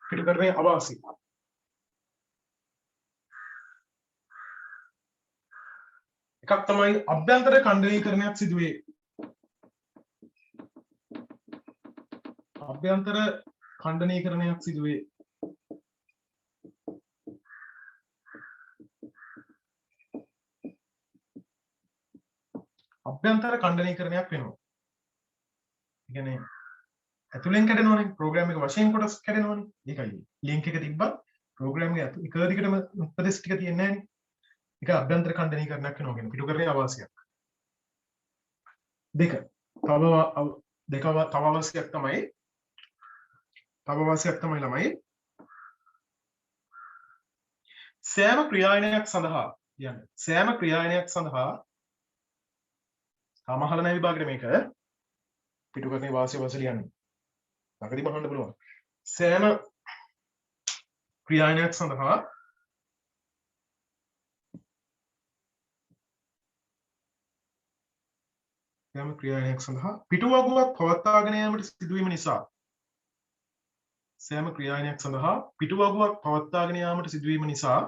පිටුකරණයේ අවාසි. එකක් තමයි අභ්‍යන්තර ඛණ්ඩනීකරණයක් සිදුවේ. අභ්‍යන්තර ඛණ්ඩනීකරණයක් සිදුවේ. අභ්‍යන්තර ඛණ්ඩනීකරණයක් වෙනවා. ඒ කියන්නේ ඇතුලෙන් කැඩෙනවනේ ප්‍රෝග්‍රෑම් එක වශයෙන් කොටස් කැඩෙනවනේ. ඒකයි. ලින්ක් එක තිබ්බත් ප්‍රෝග්‍රෑම් එක එක දිගටම උපදේශ ටික තියෙන්නේ නැහැනේ. ඒක අභ්‍යන්තර ඛණ්ඩනීකරණයක් වෙනවා කියන්නේ පිටුකරණයේ අවාසියක්. දෙක. තව අවාසියක් තමයි ළමයි සෑම ක්‍රියායනයක් සඳහා කියන්නේ සෑම ක්‍රියායනයක් සඳහා සමහල නැ විභාගෙට මේක පිටුකරණයේ වාසිය වශයෙන් ලියන්නේ. ළඟදී බලන්න පුළුවන්. සෑම ක්‍රියායනයක් සඳහා පිටුවගුවක් පවත්වාගෙන යාමට සිදුවීම නිසා සෑම ක්‍රියායනයක් සඳහා පිටුවගුවක් පවත්වාගෙන යාමට සිදුවීම නිසා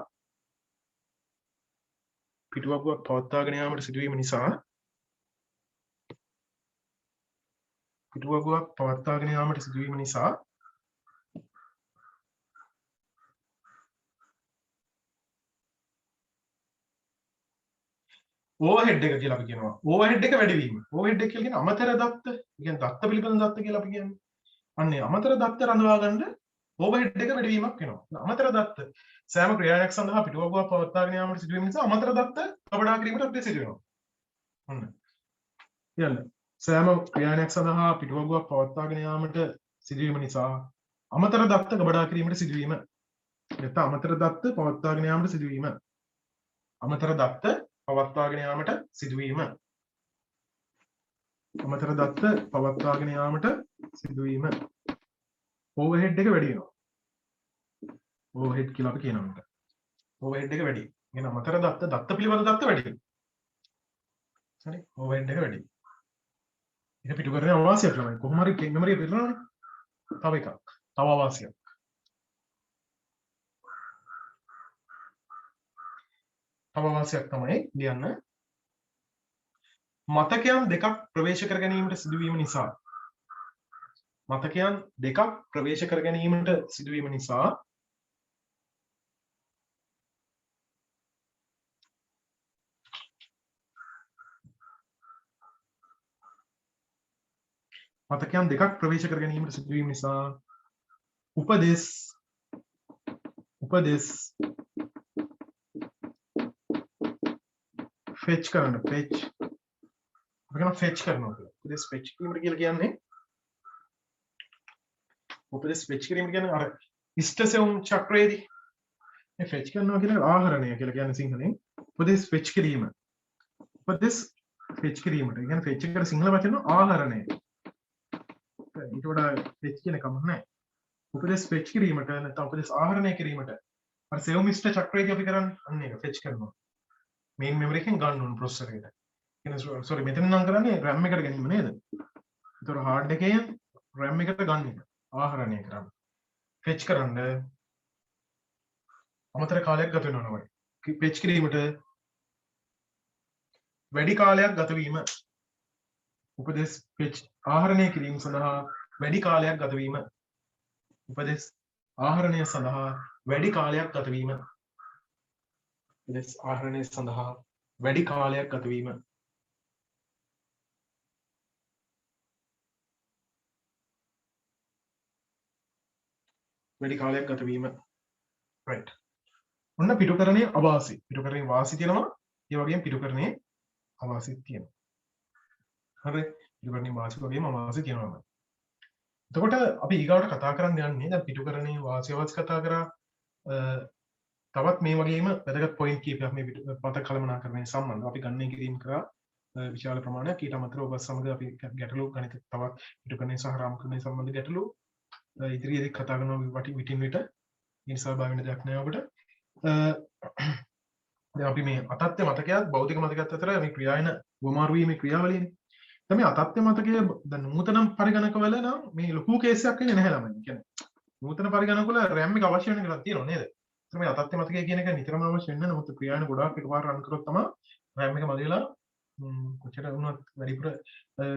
ඕවර්හෙඩ් එක කියලා අපි කියනවා. ඕවර්හෙඩ් එක වැඩි වීම. ඕවර්හෙඩ් එක කියලා කියන්නේ අමතර දත්ත. ඒ කියන්නේ දත්ත පිළිබඳ දත්ත කියලා අපි කියන්නේ. අන්නේ අමතර දත්ත රඳවා ගන්න ඕවර්හෙඩ් එක වැඩි වීමක් වෙනවා. අමතර දත්ත සෑම ක්‍රියාවක් සඳහා පිටුවගුවක් පවත්වාගෙන යාමට සිදුවීම නිසා අමතර දත්ත කවඩා කිරීමට අපිට සිදු වෙනවා. ඔන්න. කියන්න. සෑම ක්‍රියාවක් සඳහා පිටුවගුවක් පවත්වාගෙන යාමට සිදුවීම නිසා අමතර දත්ත කවඩා කිරීමට සිදුවීම. නැත්නම් අමතර දත්ත පවත්වාගෙන යාමට සිදුවීම. අමතර දත්ත පවත්වාගෙන යාමට සිදුවීම. අමතර දත්ත පවත්වාගෙන යාමට සිදුවීම. ඕවර්හෙඩ් එක වැඩි වෙනවා. ඕවර්හෙඩ් කියලා අපි කියනවා මේක. ඕවර්හෙඩ් එක වැඩි. කියන අමතර දත්ත පිළිබඳ දත්ත වැඩි. හරි. ඕවර්හෙඩ් එක වැඩි. ඒක පිටුකරණයේ අවාසියක් තමයි. කොහොම හරි මෙමරි එක පිළිනවනේ. තව එකක්. තව අවාසියක්. තව අවාසියක් තමයි ලියන්න. මතකයන් දෙකක් ප්‍රවේශ කර ගැනීමට සිදුවීම නිසා මතකයන් දෙකක් ප්‍රවේශ කර ගැනීමට සිදුවීම නිසා මතකයන් දෙකක් ප්‍රවේශ කර ගැනීමට සිදුවීම නිසා උපදෙස් ෆෙච් කරන්න ෆෙච් කරනවා කියලා. උපදෙස් ෆෙච් කිරීමට කියලා කියන්නේ උපදෙස් ෆෙච් කිරීම කියන්නේ අර ඉෂ්ටසෙවුම් චක්‍රයේදී මේ ෆෙච් කරනවා කියන ආහරණය කියලා කියන්නේ සිංහලෙන් උපදෙස් ෆෙච් කිරීම. උපදෙස් ෆෙච් කිරීමට කියන්නේ ෆෙච් එකට සිංහල වචන ආහරණය. ඊට වඩා ෆෙච් කියන කම නැහැ. උපදෙස් ෆෙච් කිරීමට නැත්නම් උපදෙස් ආහරණය කිරීමට අර සෙවුම් ඉෂ්ට චක්‍රයේදී අපි කරන්නේ අන්න ඒක ෆෙච් කරනවා. මේන් මෙමරි එකෙන් ගන්න ඕන ප්‍රොසෙසර් එකට. කියන්නේ සෝරි මෙතන නම් කරන්නේ RAM එකට ගැනීම නේද? ඒතකොට හાર્ඩ් එකේ RAM එකට ගන්න එක. ආහරණය කරන්න. ෆෙච් කරන්න අමතර කාලයක් ගත වෙනවා නේද? ෆෙච් කිරීමට වැඩි කාලයක් ගත වීම. උපදෙස් ෆෙච් ආහරණය කිරීම සඳහා වැඩි කාලයක් ගත වීම. උපදෙස් ආහරණය සඳහා වැඩි කාලයක් ගත වීම. උපදෙස් ආහරණය සඳහා වැඩි කාලයක් ගත වීම. වැඩි කාලයක් ගත වීම. right. ඔන්න පිටුකරණයේ අවාසි. පිටුකරණයේ වාසි තියෙනවා. ඒ වගේම පිටුකරණයේ අවාසිත් තියෙනවා. හරි. පිටුකරණයේ වාසි වගේම අවාසි තියෙනවා. එතකොට අපි ඊගාවට කතා කරන්න යන්නේ දැන් පිටුකරණයේ වාසි අවාසි කතා කරා. තවත් මේ වගේම වැදගත් පොයින්ට් කීපයක් මේ පත කළමනාකරණය සම්බන්ධව අපි ගණනය කිරීම කරා විශාල ප්‍රමාණයක්. ඊට අමතරව ඔබ සමග අපි ගැටලු ගණිත තවත් පිටුකරණය සහ රාමකරණය සම්බන්ධ ගැටලු ඉදිරියේදී කතා කරනවා විටින් විට. මේ සහභාගී වෙන දෙයක් නෑ ඔබට. දැන් අපි මේ අතත්්‍ය මතකයත් භෞතික මතකයත් අතර මේ ක්‍රියායන වමාරු වීමේ ක්‍රියාවලියනේ. දැන් මේ අතත්්‍ය මතකයේ දැන් නූතන පරිගණකවල නම් මේ ලොකු කේස් එකක් වෙන්නේ නැහැ ළමයි. කියන්නේ නූතන පරිගණක වල RAM එක අවශ්‍ය වෙන එකක් තියෙනවා නේද? ඒත් මේ අතත්්‍ය මතකය කියන එක නිතරම අවශ්‍ය වෙන්නේ නැහැ. නමුත් ක්‍රියාවන ගොඩාක් එකපාර රන් කරොත් තමයි RAM එක මදි වෙලා කොච්චර වුණත් වැඩිපුර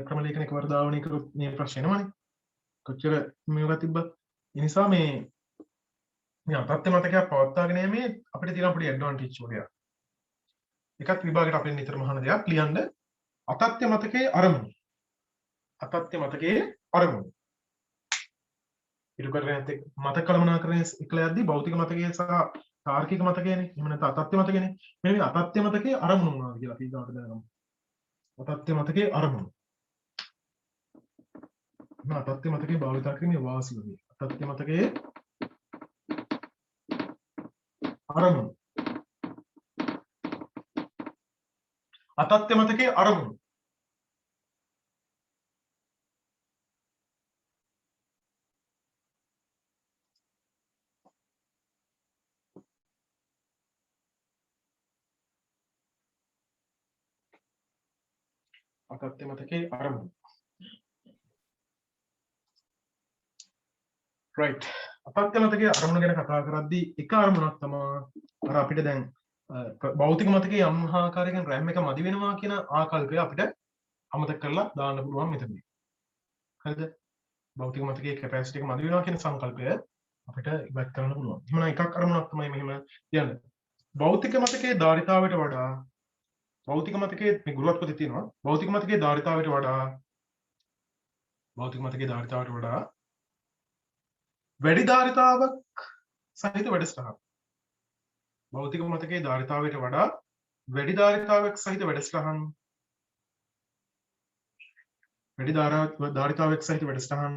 ක්‍රම ලේඛන එකවර ධාවනය කරොත් මේ ප්‍රශ්නේ එනවනේ. කොච්චර මේවා තිබ්බත්. ඒ නිසා මේ අතත්්‍ය මතකයක් පවත්වාගෙන යීමේ අපිට තියෙන පොඩි ඇඩ්වාන්ටේජ් වගේක්. එකක් විභාගයට අපිට නිතරම අහන දෙයක් ලියන්න අතත්්‍ය මතකයේ අරමුණු. අතත්්‍ය මතකයේ අරමුණු. ඉටු කරගෙන මතක කළමනාකරණය එකලා යද්දී භෞතික මතකය සහ තාර්කික මතකයනේ. එහෙම නැත්නම් අතත්්‍ය මතකයනේ. මෙන්න මේ අතත්්‍ය මතකයේ අරමුණු මොනවද කියලා අපි ඊගාට දැනගමු. අතත්්‍ය මතකයේ අරමුණු. අතත්්‍ය මතකයේ භාවිත කිරීමේ වාසිය වගේ. අතත්්‍ය මතකයේ අරමුණු. අතත්්‍ය මතකයේ අරමුණු. අතත්්‍ය මතකයේ අරමුණු. right. අතත්්‍ය මතකයේ අරමුණ ගැන කතා කරද්දී එක අරමුණක් තමයි අර අපිට දැන් භෞතික මතකයේ යම් ආකාරයකින් RAM එක මදි වෙනවා කියන ආකල්පය අපිට අමතක කරලා දාන්න පුළුවන් මෙතනදී. හරිද? භෞතික මතකයේ කැපැසිටි එක මදි වෙනවා කියන සංකල්පය අපිට ඉවත් කරන්න පුළුවන්. එහෙනම් එකක් අරමුණක් තමයි මෙහෙම කියන්නේ. භෞතික මතකයේ ධාරිතාවයට වඩා භෞතික මතකයේ මේ ගුරුවත් පොතේ තියෙනවා. භෞතික මතකයේ ධාරිතාවයට වඩා වැඩි ධාරිතාවක් සහිත වැඩසටහන්. භෞතික මතකයේ ධාරිතාවයට වඩා වැඩි ධාරිතාවක් සහිත වැඩසටහන්. වැඩි ධාරිතාවක් සහිත වැඩසටහන්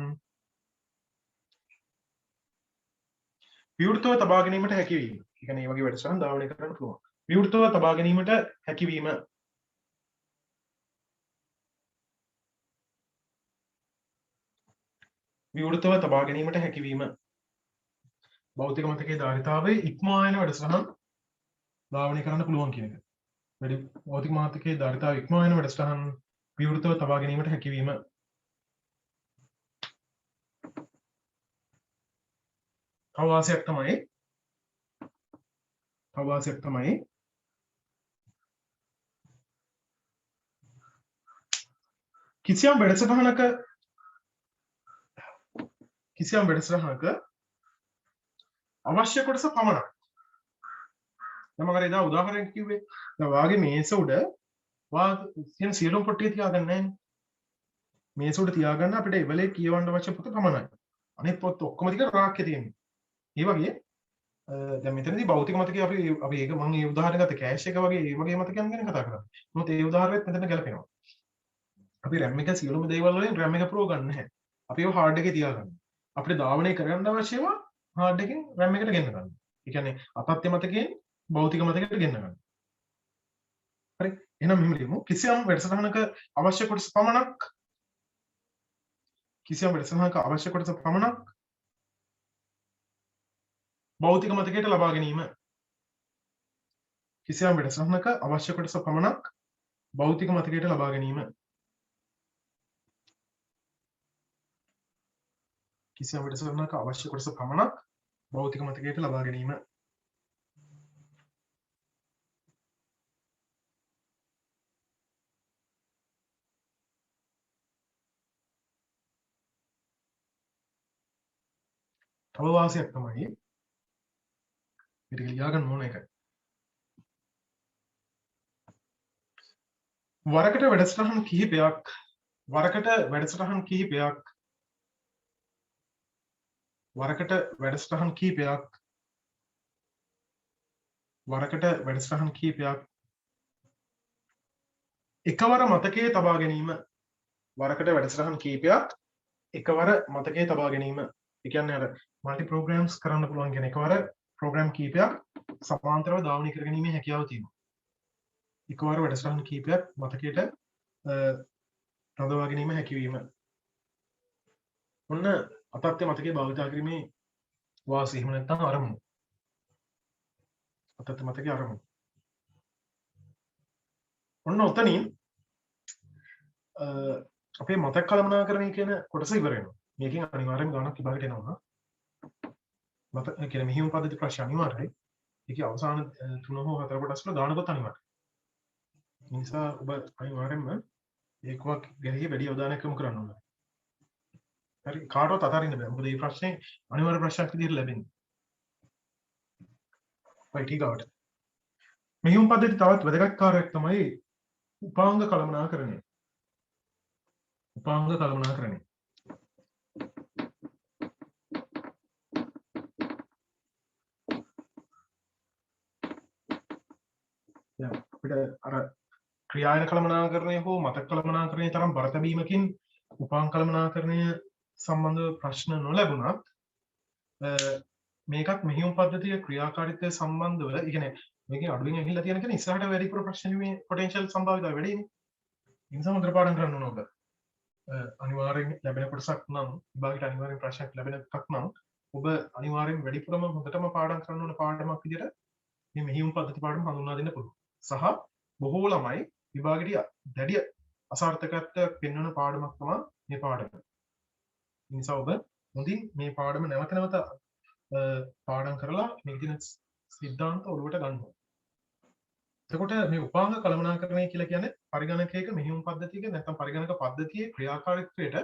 විවෘතව තබා ගැනීමට හැකියවීම. ඒ කියන්නේ මේ වගේ වැඩසටහන් ධාවනය කරන්න පුළුවන්. විවෘතව තබා ගැනීමට හැකියවීම. විවෘතව තබා ගැනීමට හැකියවීම. භෞතික මතකයේ ධාරිතාවයේ ඉක්මවා යන වැඩසටහන් ධාවනය කරන්න පුළුවන් කියන එක. වැඩි භෞතික මතකයේ ධාරිතාවයේ ඉක්මවා යන වැඩසටහන් විවෘතව තබා ගැනීමට හැකියවීම. අවවාසයක් තමයි කිසියම් වැඩසටහනක අවශ්‍ය කොටස පමණක්. දැන් මම අර එදා උදාහරණයක් කිව්වේ. දැන් වාගේ මේස උඩ කියන සියලුම පොට්ටිය තියාගන්න නැහැ නේ. මේස උඩ තියාගන්න අපිට එවලේ කියවන්න අවශ්‍ය පොත පමණයි. අනිත් පොත් ඔක්කොම ටික රාක්කේ තියෙන්නේ. ඒ වගේ දැන් මෙතනදී භෞතික මතකයේ අපි ඒක මම මේ උදාහරණ ගත්ත කෑෂ් එක වගේ ඒ වගේ මතකයන් ගැන කතා කරා. මොකද ඒ උදාහරණෙත් මෙතන ගැලපෙනවා. අපි RAM එක සියලුම දේවල් වලින් RAM එක පුරව ගන්න නැහැ. අපි ඒව හાર્ඩ් එකේ තියාගන්න. අපිට ධාවනය කරන්න අවශ්‍යව හાર્ඩ් එකෙන් RAM එකට ගෙන්න ගන්න. ඒ කියන්නේ අතත්්‍ය මතකයෙන් භෞතික මතකයට ගෙන්න ගන්න. හරි. එහෙනම් මෙහෙම ලියමු. කිසියම් වැඩසටහනක අවශ්‍ය කොටස පමණක් භෞතික මතකයට ලබා ගැනීම. කිසියම් වැඩසටහනක අවශ්‍ය කොටස පමණක් භෞතික මතකයට ලබා ගැනීම. කිසියම් වැඩසටහනක අවශ්‍ය කොටස පමණක් භෞතික මතකයට ලබා ගැනීම. අවවාසයක් තමයි මේක ලියාගන්න ඕන එක. වරකට වැඩසටහන් කිහිපයක් එකවර මතකයේ තබා ගැනීම. ඒ කියන්නේ අර මල්ටි ප්‍රෝග්‍රෑම්ස් කරන්න පුළුවන් කියන එකවර ප්‍රෝග්‍රෑම් කීපයක් සමාන්තරව ධාවනය කරගැනීමේ හැකියාව තියෙනවා. එකවර වැඩසටහන් කීපයක් මතකයට රඳවා ගැනීම හැකියවීම. ඔන්න අතත්්‍ය මතකයේ භාවිතා කිරීමේ වාසිය. එහෙම නැත්නම් අරමුණු. අතත්්‍ය මතකයේ අරමුණු. ඔන්න ඔතනින් අපේ මතක කළමනාකරණය කියන කොටස ඉවර වෙනවා. මේකෙන් අනිවාර්යයෙන්ම ගණනක් විභාගයට එනවා. මත කියන්නේ මෙහෙයුම් පද්ධති ප්‍රශ්න අනිවාර්යයි. ඒකේ අවසාන 3 හෝ 4 කොටස් වල දාන පොත් අනිවාර්යයි. ඒ නිසා ඔබ අනිවාර්යෙන්ම ඒකවක් ගැන වැඩි අවධානයක් යොමු කරන්න ඕනේ. හරි කාටවත් අතාරින්න බෑ. මොකද මේ ප්‍රශ්නේ අනිවාර්ය ප්‍රශ්නයක් විදිහට ලැබෙන්නේ. right ඊගාවට. මෙහෙයුම් පද්ධති තවත් වැදගත් කාර්යයක් තමයි උපාංග කළමනාකරණය. උපාංග කළමනාකරණය. දැන් අපිට අර ක්‍රියායන කළමනාකරණය හෝ මතක කළමනාකරණය තරම් බර තැබීමකින් උපාංග කළමනාකරණය සම්බන්ධව ප්‍රශ්න නොලැබුණත් මේකත් මෙහෙයුම් පද්ධතිය ක්‍රියාකාරීත්වය සම්බන්ධව ඒ කියන්නේ මේකේ අඩුවෙන් ඇහිලා තියෙන කෙනා ඉස්සරහට වැඩිපුර ප්‍රශ්න ලිවීමේ පොටෙන්ෂල් සම්භාවිතය වැඩිනේ. ඒ නිසා හොඳට පාඩම් කරන්න ඕන ඔබ. අනිවාර්යෙන් ලැබෙන කොටසක් නම් විභාගයට අනිවාර්යෙන් ප්‍රශ්නයක් ලැබෙන එකක් නම් ඔබ අනිවාර්යෙන් වැඩිපුරම හොඳටම පාඩම් කරන්න ඕන පාඩමක් විදිහට මේ මෙහෙයුම් පද්ධති පාඩම හඳුන්වා දෙන්න පුළුවන්. සහ බොහෝ ළමයි විභාගයට දැඩි අසාර්ථකත්වයක් පෙන්වන පාඩමක් තමයි මේ පාඩම. ඒ නිසා ඔබ හොඳින් මේ පාඩම නැවත නැවත පාඩම් කරලා මේ දින සිද්ධාන්ත ඔළුවට ගන්න ඕනේ. එතකොට මේ උපාංග කළමනාකරණය කියලා කියන්නේ පරිගණකයක මෙහෙයුම් පද්ධතියක නැත්නම් පරිගණක පද්ධතියේ ක්‍රියාකාරීත්වයට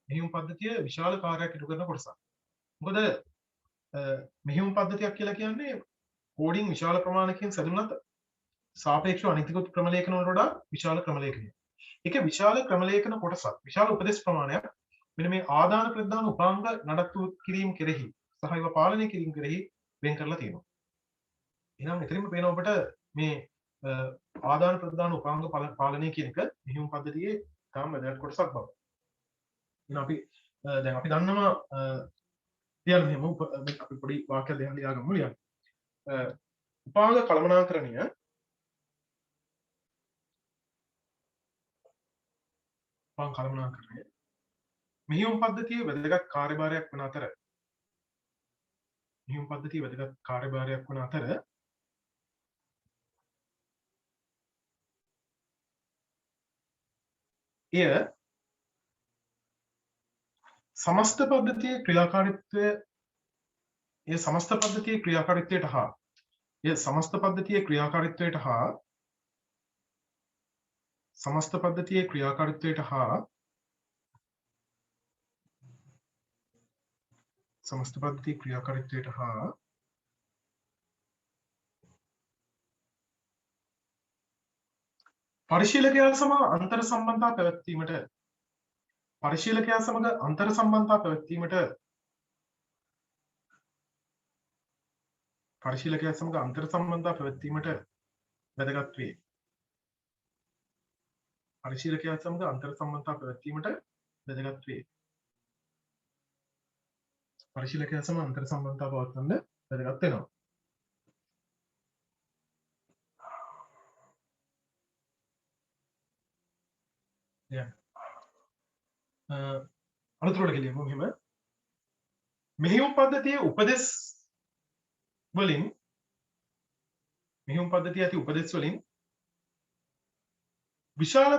මෙහෙයුම් පද්ධතිය විශාල කාර්යයක් ඉටු කරන කොටසක්. මොකද මෙහෙයුම් පද්ධතියක් කියලා කියන්නේ කෝඩින් විශාල ප්‍රමාණයකින් සැදුනත් සාපේක්ෂව අනිතිකුත් ක්‍රමලේඛන වලට වඩා විශාල ක්‍රමලේඛනයක්. ඒක විශාල ක්‍රමලේඛන කොටසක්. විශාල උපදේශ ප්‍රමාණයක් මෙන්න මේ ආදාන ප්‍රදාන උපාංග නඩත්තු කිරීම කෙරෙහි සහ ඒවා පාලනය කිරීම කෙරෙහි වෙන් කරලා තියෙනවා. එහෙනම් එතනින්ම පේන ඔබට මේ ආදාන ප්‍රදාන උපාංග පාලනය කියන එක මෙහෙයුම් පද්ධතියේ තාම වැදගත් කොටසක් බව. එහෙනම් අපි දැන් අපි දන්නවා ලියන්න මෙහෙම අපි පොඩි වාක්‍යයක් දෙකක් ලියාගමු ලියන්න. උපාංග කළමනාකරණය උපාංග කළමනාකරණය මෙහෙයුම් පද්ධතියේ වැදගත් කාර්යභාරයක් වන අතර මෙහෙයුම් පද්ධතියේ වැදගත් කාර්යභාරයක් වන අතර එය සමස්ත පද්ධතියේ ක්‍රියාකාරීත්වය සමස්ත පද්ධතියේ ක්‍රියාකාරීත්වයට හා සමස්ත පද්ධතියේ ක්‍රියාකාරීත්වයට හා සමස්ත පද්ධතියේ ක්‍රියාකාරීත්වයට හා සමස්ත පද්ධතියේ ක්‍රියාකාරීත්වයට හා පරිශීලකයා සමග අන්තර් සම්බන්ධතා පැවැත්වීමට පරිශීලකයා සමග අන්තර් සම්බන්ධතා පැවැත්වීමට පරිශීලකයා සමග අන්තර් සම්බන්ධතා පැවැත්වීමට වැදගත් වේ. පරිශීලකයා සමග අන්තර් සම්බන්ධතා පැවැත්වීමට වැදගත් වේ. පරිශීලකයා සමග අන්තර් සම්බන්ධතා පවත්වන්න වැදගත් වෙනවා. අනුතරට ගෙලියමු මෙහෙම. මෙහෙයුම් පද්ධතියේ උපදෙස් වලින් මෙහෙයුම් පද්ධතිය ඇති උපදෙස් වලින් විශාල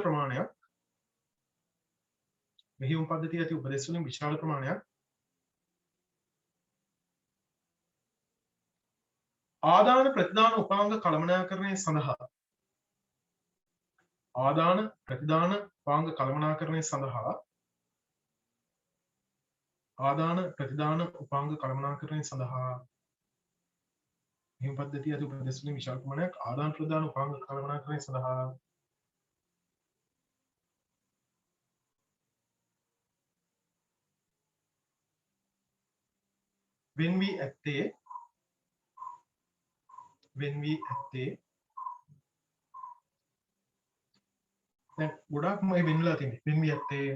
ප්‍රමාණයක් මෙහෙයුම් පද්ධතිය ඇති උපදෙස් වලින් විශාල ප්‍රමාණයක් ආදාන ප්‍රතිදාන උපාංග කළමනාකරණය සඳහා ආදාන ප්‍රතිදාන උපාංග කළමනාකරණය සඳහා ආදාන ප්‍රතිදාන උපාංග කළමනාකරණය සඳහා මෙහෙයුම් පද්ධතිය ඇති උපදෙස් වලින් විශාල ප්‍රමාණයක් ආදාන ප්‍රතිදාන උපාංග කළමනාකරණය සඳහා වෙන් වී ඇත්තේ දැන් ගොඩාක් මේ වෙන් වෙලා තියෙන්නේ වෙන් වී ඇත්තේ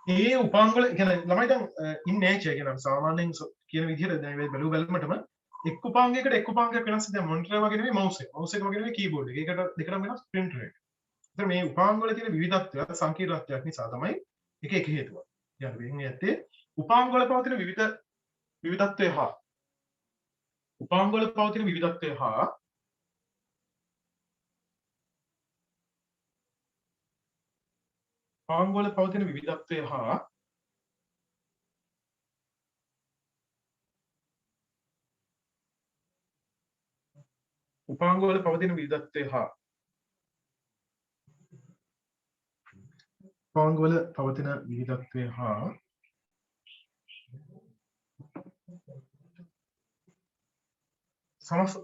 ඒ උපාංග වල කියන්නේ ළමයි දැන් ඉන් නේචර් කියන සාමාන්‍යයෙන් කියන විදිහට දැන් මේ බැලුවටම එක් උපාංගයකට එක් උපාංගයක් වෙනස්. දැන් මොනිටර් වගේ නෙමෙයි මවුස් එක වගේ නෙමෙයි කීබෝඩ් එක. ඒකට දෙකටම වෙනස් ප්‍රින්ටර් එක. ඒතර මේ උපාංග වල තියෙන විවිධත්වය සංකීර්ණත්වයක් නිසා තමයි එක හේතුව. يعني වෙන්නේ ඇත්තේ උපාංග වල පවතින විවිධත්වය හා උපාංග වල පවතින විවිධත්වය හා උපාංග වල පවතින විවිධත්වය හා උපාංග වල පවතින විවිධත්වය හා උපාංග වල පවතින විවිධත්වය හා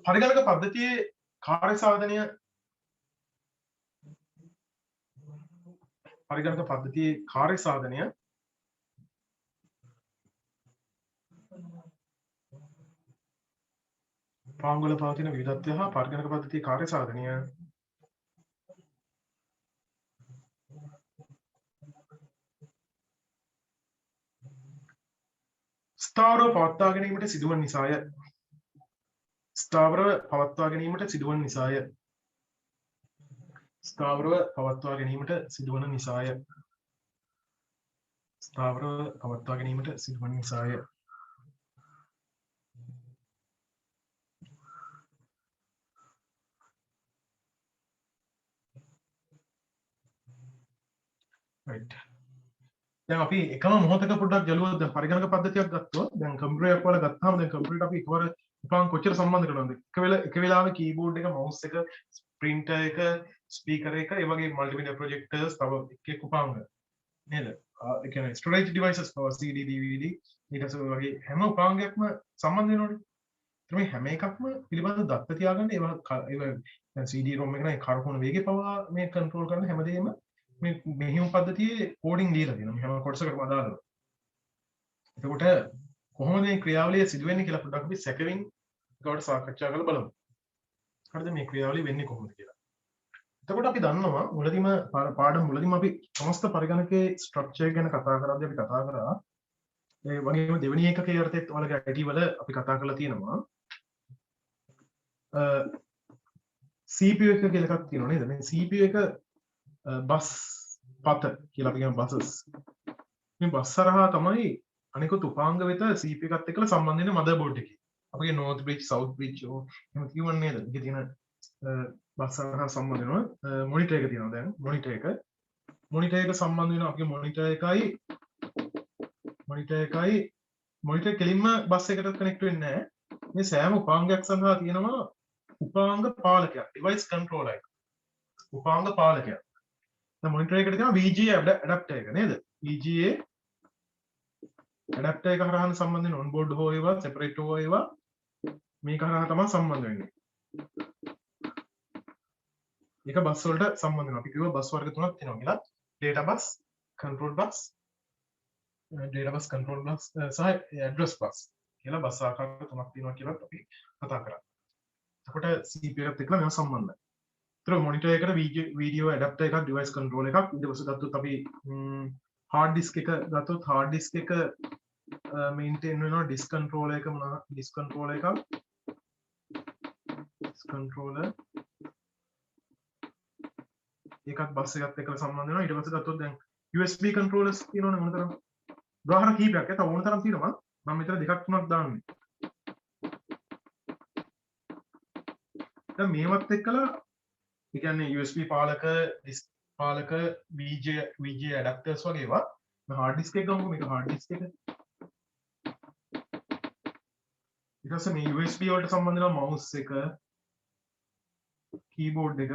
පරිගණක පද්ධතියේ කාර්ය සාධනය පරිගණක පද්ධතියේ කාර්ය සාධනය උපාංග වල පවතින විවිධත්වය හා පරිගණක පද්ධතියේ කාර්ය සාධනය ස්ථාවරව පවත්වා ගැනීමට සිදුවන නිසාය. ස්ථාවරව පවත්වා ගැනීමට සිදුවන නිසාය. ස්ථාවරව පවත්වා ගැනීමට සිදුවන නිසාය. ස්ථාවරව පවත්වා ගැනීමට සිදුවන නිසාය. right. දැන් අපි එකම මොහොතක පොඩ්ඩක් ජලුවොත් දැන් පරිගණක පද්ධතියක් ගත්තොත් දැන් කම්පියුටර් එකක් වල ගත්තාම දැන් කම්පියුටර් අපි එකවර උපාංග කොච්චර සම්බන්ධ කරනවද එක වෙලාවෙ කීබෝඩ් එක මවුස් එක printer එක ස්පීකර් එක ඒ වගේ මල්ටිමීඩියා ප්‍රොජෙක්ටර්ස් තව එක උපාංග නේද ඒ කියන්නේ ස්ටෝරේජ් ඩිවයිසස් CD DVD ඊට පස්සේ වගේ හැම උපාංගයක්ම සම්බන්ධ වෙනවනේ ඒත් මේ හැම එකක්ම පිළිබඳව දත්ත තියාගන්න ඒවා දැන් CD ROM එක නම් කරකවන වේගය පවා මේ කන්ට්‍රෝල් කරන හැමදේම මේ මෙහෙයුම් පද්ධතියේ කෝඩින් දීලා තියෙනවා හැම කොටසකටම අදාළව. එතකොට කොහොමද මේ ක්‍රියාවලිය සිදු වෙන්නේ කියලා පොඩ්ඩක් අපි සැකෙමින් ඒකට සාකච්ඡා කරලා බලමු. හරිද මේ ක්‍රියාවලිය වෙන්නේ කොහොමද කියලා. එතකොට අපි දන්නවා මුලදීම පාඩම මුලදීම අපි සමස්ත පරිගණකයේ ස්ට්‍රක්චර් ගැන කතා කරද්දී අපි කතා කරා ඒ වගේම දෙවෙනි එකකේ අර්ථයත් ඔයාලගේ IT වල අපි කතා කරලා තියෙනවා. CPU එක කියලා එකක් තියෙනවා නේද? මේ CPU එක බස් පත කියලා අපි කියන බසස් මේ බස් හරහා තමයි අනිකුත් උපාංග වෙත CPU එකත් එක්කලා සම්බන්ධ වෙන මදර්බෝඩ් එකේ අපගේ north bridge south bridge එහෙම කියවන්නේ නේද? ඒකේ තියෙන බස් හරහා සම්බන්ධ වෙනවා මොනිටර් එක තියෙනවා දැන් මොනිටර් එක සම්බන්ධ වෙනවා අපගේ මොනිටර් කෙලින්ම බස් එකට කනෙක්ට් වෙන්නේ නැහැ මේ සෑම උපාංගයක් සඳහා තියෙනවා උපාංග පාලකයක් device controller එක උපාංග පාලකයක් මොනිටර් එකට තියෙනවා VGA ඇඩැප්ටර් එක නේද? VGA ඇඩැප්ටර් එක හරහා සම්බන්ධ වෙන ඔන්බෝඩ් හෝ ඒවා සෙපරේට් හෝ ඒවා මේක හරහා තමයි සම්බන්ධ වෙන්නේ. ඒක බස් වලට සම්බන්ධ වෙනවා. අපි කිව්වා බස් වර්ග තුනක් තියෙනවා කියලා. data bus, control bus, සහ address bus කියලා බස් ආකාර තුනක් තියෙනවා කියලා අපි කතා කරා. එතකොට CPU එකත් එක්කලා මේවා සම්බන්ධයි. මොනිටර් එකට වීඩියෝ ඇඩැප්ටර් එකක් ඩිවයිස් කන්ට්‍රෝල් එකක් ඊට පස්සේ ගත්තොත් අපි හાર્ඩ් ඩිස්ක් එක ගත්තොත් හાર્ඩ් ඩිස්ක් එක මේන්ටේන් වෙනවා ඩිස්ක් කන්ට්‍රෝලර් එක මොනවා ඩිස්ක් කන්ට්‍රෝලර් එකක් ඩිස්ක් කන්ට්‍රෝලර් එකක් බස් එකත් එක්කලා සම්බන්ධ වෙනවා ඊට පස්සේ ගත්තොත් දැන් USB controllers තියෙනවනේ මොනතරම් උදාහරණ කීපයක් ඒක ඕනතරම් තියෙනවා මම මෙතන දෙකක් තුනක් දාන්නේ දැන් මේවත් එක්කලා ඒ කියන්නේ USB පාලක disk පාලක VGA adapters වගේ ඒවා මේ hard disk එක ගමුකෝ මේක hard disk එක ඊට පස්සේ මේ USB වලට සම්බන්ධ වෙන mouse එක keyboard එක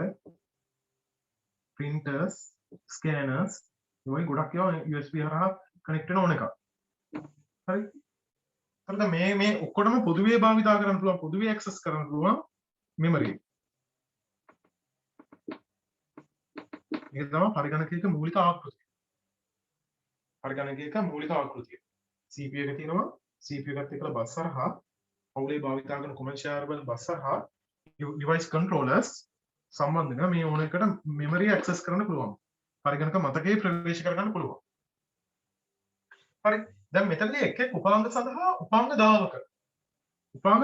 printers scanners ඒ වගේ ගොඩක් ඒවා USB හරහා connect වෙන ඕන එකක් හරි හරිද මේ ඔක්කොටම පොදුවේ භාවිතා කරන්න පුළුවන් පොදුවේ access කරන්න පුළුවන් memory ඒක තමයි පරිගණකයක මූලික ආකෘතිය. පරිගණකයක මූලික ආකෘතිය. CPU එක තියෙනවා. CPU එකත් එක්කලා බස් හරහා පවුලේ භාවිතා කරන commercial බස් හරහා device controllers සම්බන්ධ වෙනවා. මේ ඕන එකට memory access කරන්න පුළුවන්. පරිගණක මතකයේ ප්‍රවේශ කරගන්න පුළුවන්. හරි. දැන් මෙතනදී එක් උපාංග සඳහා උපාංග දාවක. උපාංග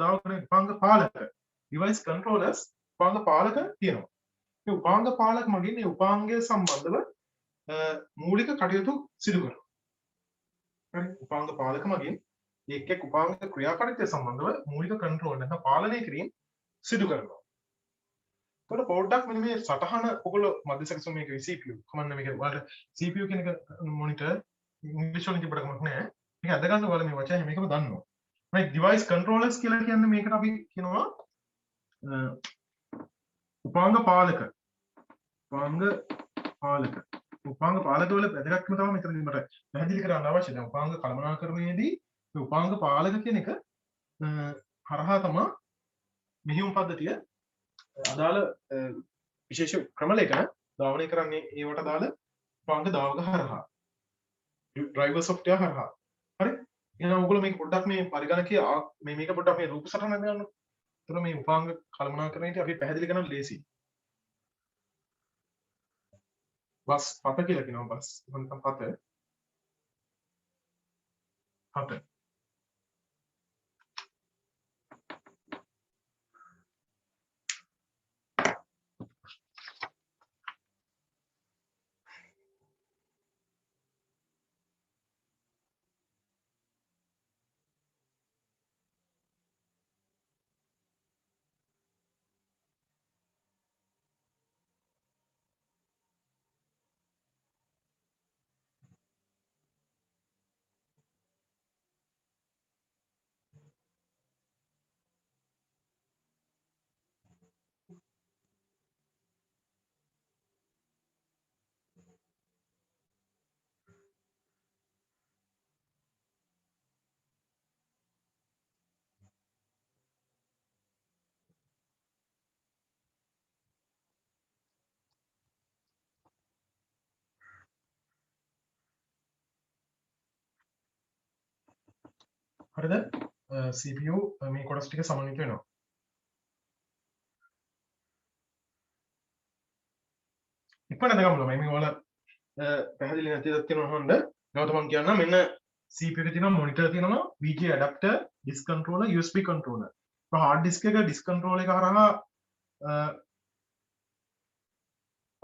දාවක නෙවෙයි උපාංග පාලක. device controllers උපාංග පාලක තියෙනවා. මේ උපාංග පාලක මගින් මේ උපාංගය සම්බන්ධව මූලික කටයුතු සිදු කරනවා. හරි උපාංග පාලක මගින් එක් එක් උපාංග ක්‍රියාකාරීත්වය සම්බන්ධව මූලික කන්ට්‍රෝල් නැත්නම් පාලනය කිරීම සිදු කරනවා. එතකොට පොඩ්ඩක් මෙන්න මේ සටහන ඔයගොල්ලෝ මධ්‍යස්ථ මේක CPU කමන්න මේක වලට CPU කියන එක මොනිටර් ඉංග්‍රීසි වලින් තිබ්බට කමක් නැහැ. මේක අද ගන්න ඔයාලා මේ වචන මේකම දන්නවා. right device controllers කියලා කියන්නේ මේකට අපි කියනවා උපාංග පාලක උපාංග පාලක උපාංග පාලකවල වැදගත්කම තමයි මෙතනදී මට පැහැදිලි කරන්න අවශ්‍ය. දැන් උපාංග කළමනාකරණයේදී මේ උපාංග පාලක කියන එක හරහා තමයි මෙහෙයුම් පද්ධතිය අදාළ විශේෂ ක්‍රමලේඛන ධාවනය කරන්නේ ඒවට අදාළ උපාංග දාවක හරහා ඩ්‍රයිවර් සොෆ්ට්වෙයාර් හරහා. හරි? එහෙනම් ඔයගොල්ලෝ මේක පොඩ්ඩක් මේ පරිගණකයේ මේක පොඩ්ඩක් මේ රූප සටහන ගන්න. ඒතර මේ උපාංග කළමනාකරණයේදී අපි පැහැදිලි කරන්න ලේසි. බස් පත කියලා කියනවා බස්. නැත්නම් පත. පත. හරිද? CPU මේ කොටස් ටික සමන්විත වෙනවා. ඉක්මනට ගමු ළමයි. මේ වල පැහැදිලි නැති දේවල් තියෙනවා හොඳ. නැවත මම කියන්නම් මෙන්න CPU එකේ තියෙනවා මොනිටර් තියෙනවා, VGA adapter, disk controller, USB controller. ඔය hard disk එක disk controller එක හරහා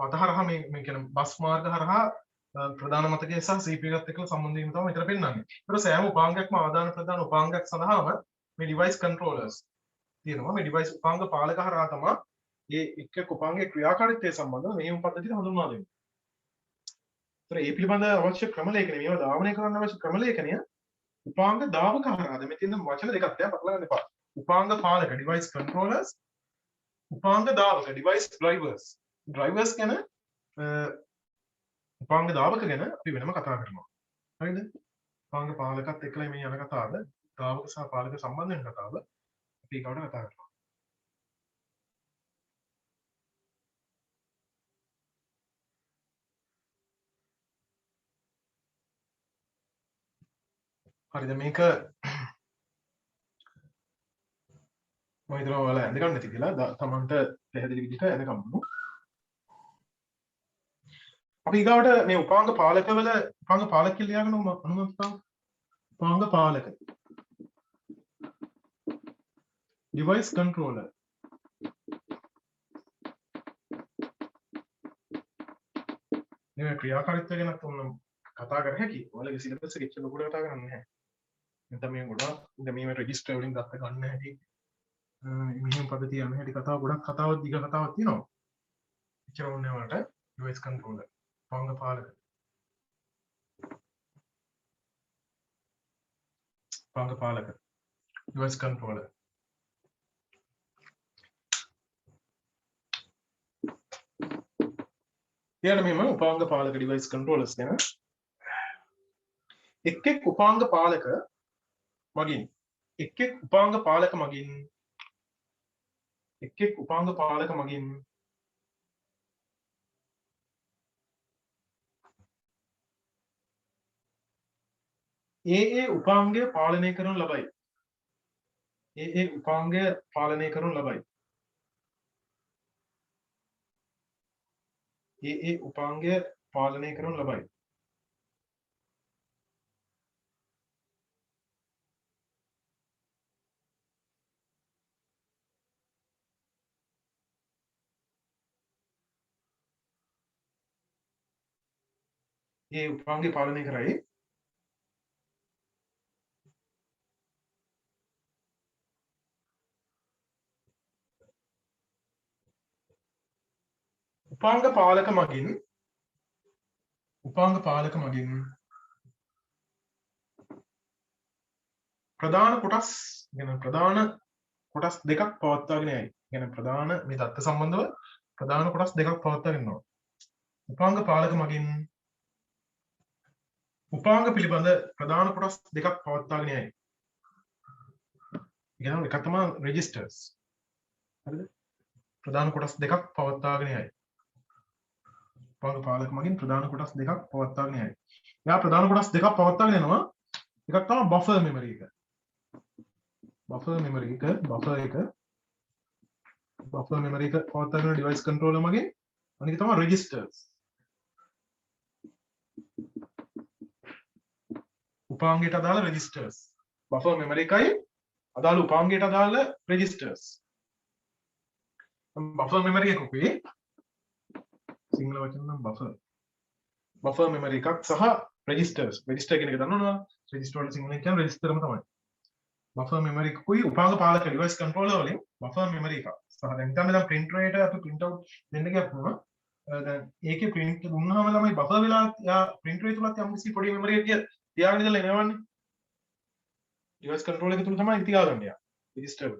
පත හරහා මේ කියන බස් මාර්ග හරහා ප්‍රධාන මතකය සහ CPU එකත් එක්ක සම්බන්ධ වීම තමයි මෙතන පෙන්වන්නේ. ඒතර සෑම උපාංගයක්ම ආදාන ප්‍රදාන උපාංගයක් සඳහාම මේ device controllers තියෙනවා. මේ device උපාංග පාලක හරහා තමයි මේ එක් උපාංගයේ ක්‍රියාකාරීත්වය සම්බන්ධව මෙහෙයුම් පද්ධතිය හඳුන්වා දෙන්නේ. ඒතර ඒ පිළිබඳ අවශ්‍ය ක්‍රමලේඛනය මේවා ධාවනය කරන්න අවශ්‍ය ක්‍රමලේඛනය උපාංග දාවක හරහා. මෙතන තියෙන වචන දෙකක් තියෙනවා පටලවා ගන්න එපා. උපාංග පාලක device controllers, උපාංග දාවක device drivers. drivers ගැන උපාංග දාවක ගැන අපි වෙනම කතා කරනවා. හරිද? උපාංග පාලකත් එක්කලා මේ යන කතාව, දාවක සහ පාලක සම්බන්ධ වෙන කතාව අපි ඊකට කතා කරනවා. හරිද? මේක මම හිතනවා ඔයාලා ඇඳ ගන්න නැති කියලා තමන්ට පැහැදිලි විදිහට ඇඳ ගන්නු. අපි ඊගාවට මේ උපාංග පාලකවල උපාංග පාලක කියලා ලියාගෙන අනුමතතාව. උපාංග පාලක device controller මේ ක්‍රියාකාරීත්වය ගැන තුන් කතා කර හැකි. ඔයාලගේ සිලබස් එකේ ඉච්ච ලොකුට කතා කරන්නේ නැහැ. නැත්නම් මේ ගොඩක් දැන් මේ රෙජිස්ටර් වලින් ගත්ත ගන්න හැටි මෙහෙම පද්ධතිය යන හැටි කතාව ගොඩක් කතාවක් දිග කතාවක් තියෙනවා. ඉච්චර ඕනේ වලට device controller උපාංග පාලක උපාංග පාලක device controller ඊළඟ මෙහෙම උපාංග පාලක device controllers ගැන එක් උපාංග පාලක මගින් එක් උපාංග පාලක මගින් එක් උපාංග පාලක මගින් ඒ උපාංගය පාලනය කරනු ලබයි. ඒ උපාංගය පාලනය කරනු ලබයි. ඒ උපාංගය පාලනය කරනු ලබයි. ඒ උපාංගය පාලනය කරයි. උපාංග පාලක මගින් ප්‍රධාන කොටස් ගැන ප්‍රධාන කොටස් දෙකක් පවත්වාගෙන යයි. කියන්නේ ප්‍රධාන මේ දත්ත සම්බන්ධව ප්‍රධාන කොටස් දෙකක් පවත්වාගෙන යනවා. උපාංග පාලක මගින් උපාංග පිළිබඳ ප්‍රධාන කොටස් දෙකක් පවත්වාගෙන යයි. ඉගෙන එකක් තමයි රෙජිස්ටර්ස්. හරිද? ප්‍රධාන කොටස් දෙකක් පවත්වාගෙන යයි. උපාංග පාලක මගින් ප්‍රධාන කොටස් දෙකක් පවත්වාගෙන යයි. එයා ප්‍රධාන කොටස් දෙකක් පවත්වාගෙන යනවා. එකක් තමයි බෆර් මෙමරි එක. බෆර් මෙමරි එක පවත්වාගෙන ඩිවයිස් කන්ට්‍රෝලර් මගින් අනික තමයි රෙජිස්ටර්ස්. උපාංගයට අදාළ රෙජිස්ටර්ස්. බෆර් මෙමරි එකයි අදාළ උපාංගයට අදාළ රෙජිස්ටර්ස්. බෆර් මෙමරි එකකුයි සිංහල වචන නම් බෆර් මෙමරි එකක් සහ රෙජිස්ටර්ස්. රෙජිස්ටර් කියන එක දන්නවද? රෙජිස්ටර් වල සිංහලෙන් කියන්නේ රෙජිස්ටර්ම තමයි. බෆර් මෙමරි එකකුයි උපාංග පාලක ඩිවයිස් කන්ට්‍රෝලර් වලින් බෆර් මෙමරි එකක්. සහ දැන් හිතන්න දැන් print rate අපි print out දෙන්න ගියපුවම දැන් ඒකේ print දුන්නාම තමයි බෆර් වෙලා යා print rate තුලත් යම් කිසි පොඩි මෙමරි එකක් තියාගෙන ඉඳලා එනවන්නේ. ඩිවයිස් කන්ට්‍රෝලර් එක තුල තමයි තියාගන්න යා රෙජිස්ටර් එක.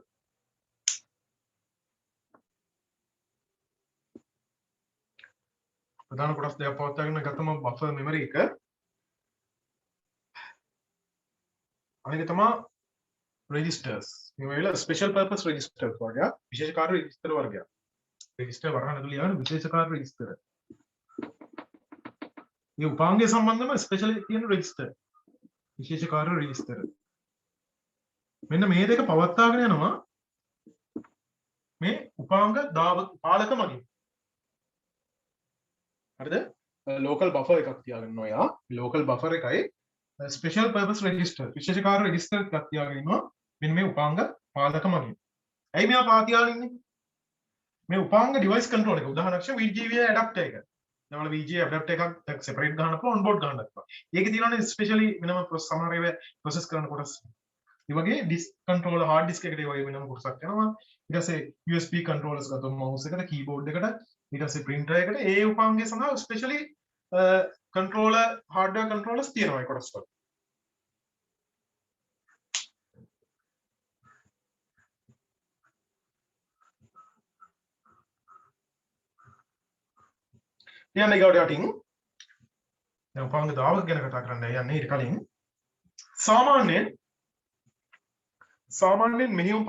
ප්‍රධාන කොටස් දෙකක් පවත්වාගෙන ගත්තම බෆර් මෙමරි එක. අනික තමයි registers. මේ වෙලාව special purpose registers වගේ විශේෂකාර register වර්ගයක්. register වරහන් ඇතුළේ යන විශේෂකාර register. මේ උපාංගය සම්බන්ධව special කියන register. විශේෂකාර register. මෙන්න මේ දෙක පවත්වාගෙන යනවා මේ උපාංග පාලක මගින්. හරිද? local buffer එකක් තියාගන්නවා යා. local buffer එකයි special purpose register විශේෂකාර register එකක් තියාගෙන ඉන්නවා මෙන්න මේ උපාංග පාලක මගින්. ඇයි මෙයා පාතියාගෙන ඉන්නේ? මේ උපාංග device control එක උදාහරණයක් වශයෙන් VGA adapter එක. දැන් වල VGA adapter එකක් separate ගන්න පුළුවන් on board ගන්න පුළුවන්. ඒකේ තියෙනවානේ specially වෙනම සමහර ඒවා process කරන කොටස්. ඒ වගේ disk controller hard disk එකට ඒ වගේ වෙනම කොටසක් යනවා. ඊට පස්සේ USB controllers ගත්තොත් mouse එකට keyboard එකට ඊට පස්සේ printer එකට ඒ උපාංගය සඳහා specially controller hardware controllers තියෙනවා ඒ කොටස් වල. යන්නේ ගාවට යටින් දැන් උපාංග දාවක ගැන කතා කරන්න යන්නේ ඊට කලින් සාමාන්‍යයෙන් මෙහෙයුම්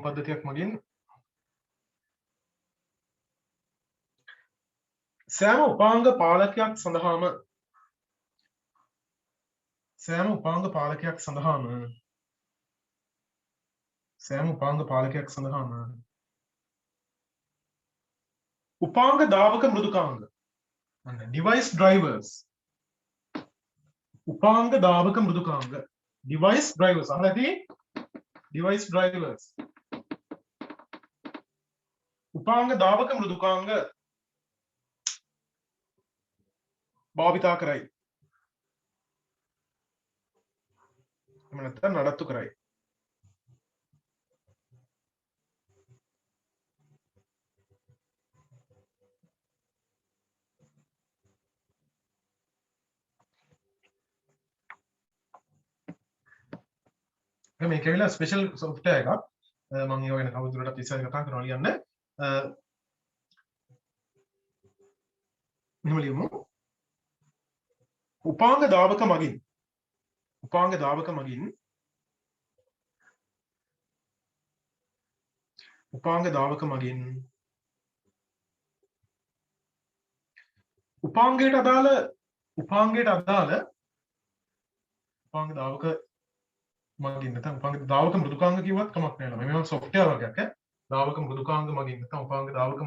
පද්ධතියක් මගින් සෑම උපාංග පාලකයක් සඳහාම උපාංග දාවක මෘදුකාංග device drivers උපාංග දාවක මෘදුකාංග device drivers අහලාදී device drivers උපාංග දාවක මෘදුකාංග භාවිතා කරයි. එහෙම නැත්නම් නඩත්තු කරයි. මේක ඇවිල්ලා ස්පෙෂල් software එකක්. මම ඒක ගැන කවුරුරටත් ඉස්සර කතා කරනවා කියන්නේ. මෙහෙම ලියමු. උපාංග දාවක මගින් උපාංග දාවක මගින් උපාංගයට අදාළ උපාංග දාවක මගින් නැත්නම් උපාංග දාවක මෘදුකාංග කිව්වත් කමක් නැහැ. මේවා software වර්ගයක් ඈ. දාවක මෘදුකාංග මගින් නැත්නම් උපාංග දාවක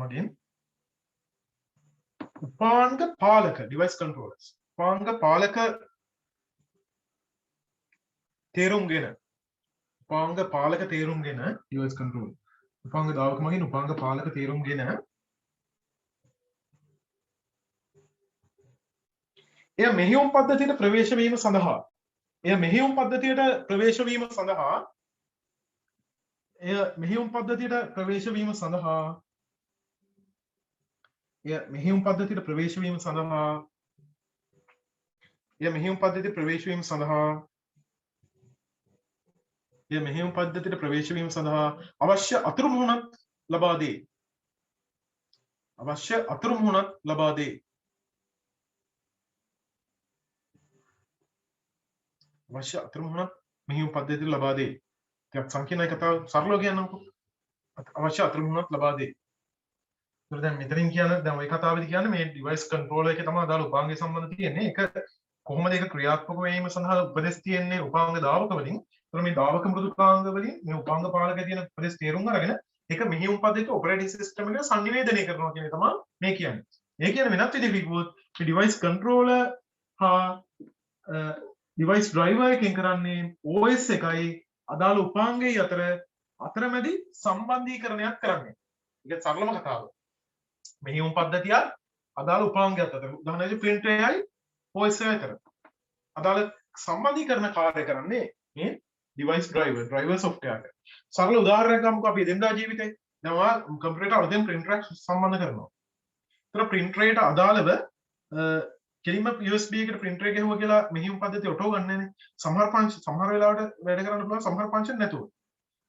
මගින් උපාංග පාලක device controllers උපාංග පාලක තේරුම්ගෙන device control උපාංග දාවක මගින් උපාංග පාලක තේරුම්ගෙන එය මෙහෙයුම් පද්ධතියට ප්‍රවේශ වීම සඳහා එය මෙහෙයුම් පද්ධතියට ප්‍රවේශ වීම සඳහා එය මෙහෙයුම් පද්ධතියට ප්‍රවේශ වීම සඳහා එය මෙහෙයුම් පද්ධතියට ප්‍රවේශ වීම සඳහා එය මෙහෙයුම් පද්ධතියට ප්‍රවේශ වීම සඳහා එය මෙහෙයුම් පද්ධතියට ප්‍රවේශ වීම සඳහා අවශ්‍ය අතුරු මුහුණක් ලබා දේ. අවශ්‍ය අතුරු මුහුණක් ලබා දේ. අවශ්‍ය අතුරු මුහුණක් මෙහෙයුම් පද්ධතියට ලබා දේ. ටිකක් සංකීර්ණයි කතාව සරලව කියන්නම්කෝ. අවශ්‍ය අතුරු මුහුණක් ලබා දේ. ඒතර දැන් මෙතනින් කියන දැන් ওই කතාවේදී කියන්නේ මේ ඩිවයිස් කන්ට්‍රෝලර් එකේ තමයි අදාළ උපාංගය සම්බන්ධ තියෙන්නේ. ඒක කොහොමද ඒක ක්‍රියාත්මක වීම සඳහා උපදෙස් තියෙන්නේ උපාංග දාවක වලින්. ඒතර මේ දාවක මෘදුකාංග වලින් මේ උපාංග පාලකයේ තියෙන උපදෙස් තේරුම් අරගෙන ඒක මෙහෙයුම් පද්ධතියට ඔපරේටිං සිස්ටම් එකට සංනිවේදනය කරනවා කියන එක තමයි මේ කියන්නේ. ඒ කියන්නේ වෙනත් විදිහකට කිව්වොත් මේ ඩිවයිස් කන්ට්‍රෝලර් හා ඩිවයිස් ඩ්‍රයිවර් එකෙන් කරන්නේ OS එකයි අදාළ උපාංගයේ අතර අතරමැදි සම්බන්ධීකරණයක් කරන්නේ. ඒක සරලම කතාව. මෙහෙයුම් පද්ධතිය අදාළ උපාංගයත් අතර උදාහරණයක් print එකයි OS එකයි අතර අදාළ සම්බන්ධීකරණ කාර්ය කරන්නේ මේ device driver software එක. සරල උදාහරණයක් ගමුකෝ අපි එදිනදා ජීවිතේ. දැන් ඔයා කම්පියුටර් අලුතෙන් printer එකක් සම්බන්ධ කරනවා. ඒතර printer එකට අදාළව කෙලින්ම USB එකට printer එක ගහුවා කියලා මෙහෙයුම් පද්ධතිය ඔටෝ ගන්න නැනේ. සමහර වෙලාවට වැඩ කරන්න පුළුවන් සමහර function නැතුව.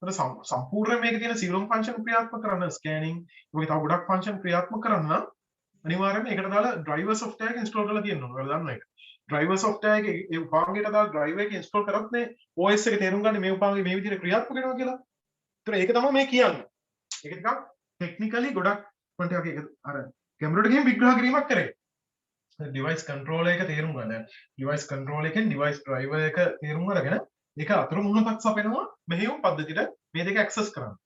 ඒතර සම්පූර්ණ මේකේ තියෙන සියලුම function ක්‍රියාත්මක කරන්න scanning වගේ තව ගොඩක් function ක්‍රියාත්මක කරන්න නම් අනිවාර්යයෙන්ම ඒකට දාලා driver software එක install කරලා තියෙන්න ඕනේ. ඔයාලා දන්නවා ඒක. driver software එකේ ඒ උපාංගයට දාලා driver එක install කරත් නේ OS එක තේරුම් ගන්න මේ උපාංගේ මේ විදිහට ක්‍රියාත්මක වෙනවා කියලා. ඒතර ඒක තමයි මේ කියන්නේ. ඒක ටිකක් technically ගොඩක් පොන්ට් එකක් ඒක අර කැමරාවට ගිහින් විග්‍රහ කිරීමක් කරේ. device controller එක තේරුම් ගන්න. device controller එකෙන් device driver එක තේරුම් අරගෙන ඒක අතුරු මුහුණක් සපයනවා මෙහෙයුම් පද්ධතියට මේ දෙක access කරන්න.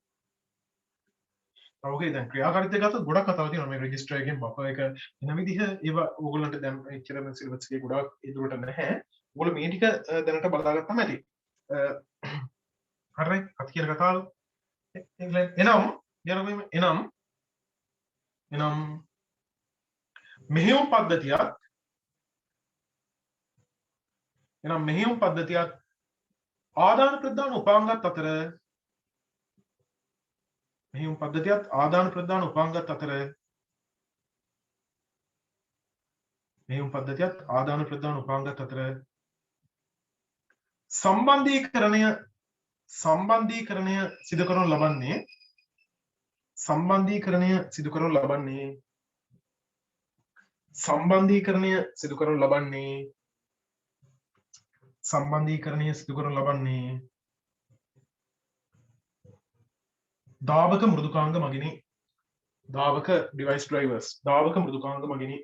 ඔකේ දැන් ක්‍රියාකාරීත්වය ගත්තොත් ගොඩක් කතාව තියෙනවා මේ රෙජිස්ටර් එකෙන් බෆර් එක එන විදිහ ඒවා ඕගොල්ලන්ට දැන් එච්චරම සිලබස් එකේ ගොඩක් ඒ දුරට නැහැ. ඕගොල්ලෝ මේ ටික දැනට බලාගත්තම ඇති. හරි අපි කියන කතාව එනම් මෙහෙයුම් පද්ධතියක් ආදාන ප්‍රදාන උපාංගත් අතර මෙහෙයුම් පද්ධතියත් ආදාන ප්‍රදාන උපාංගත් අතර මෙහෙයුම් පද්ධතියත් ආදාන ප්‍රදාන උපාංගත් අතර සම්බන්ධීකරණය සිදු කරනු ලබන්නේ දාවක මෘදුකාංග මගිනි. දාවක device drivers දාවක මෘදුකාංග මගිනි.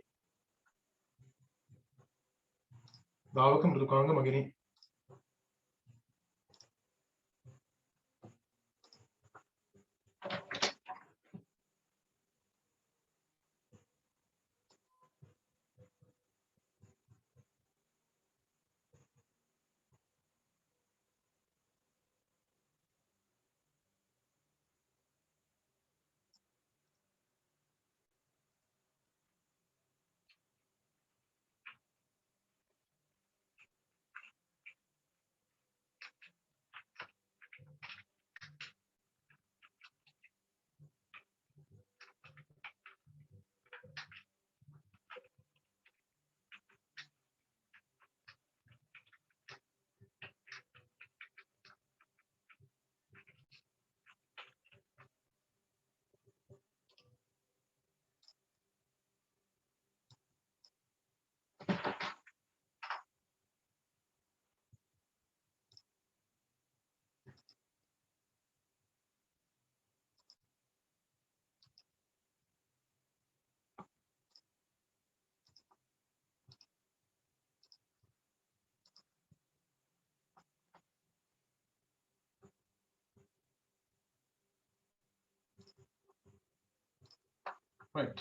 right.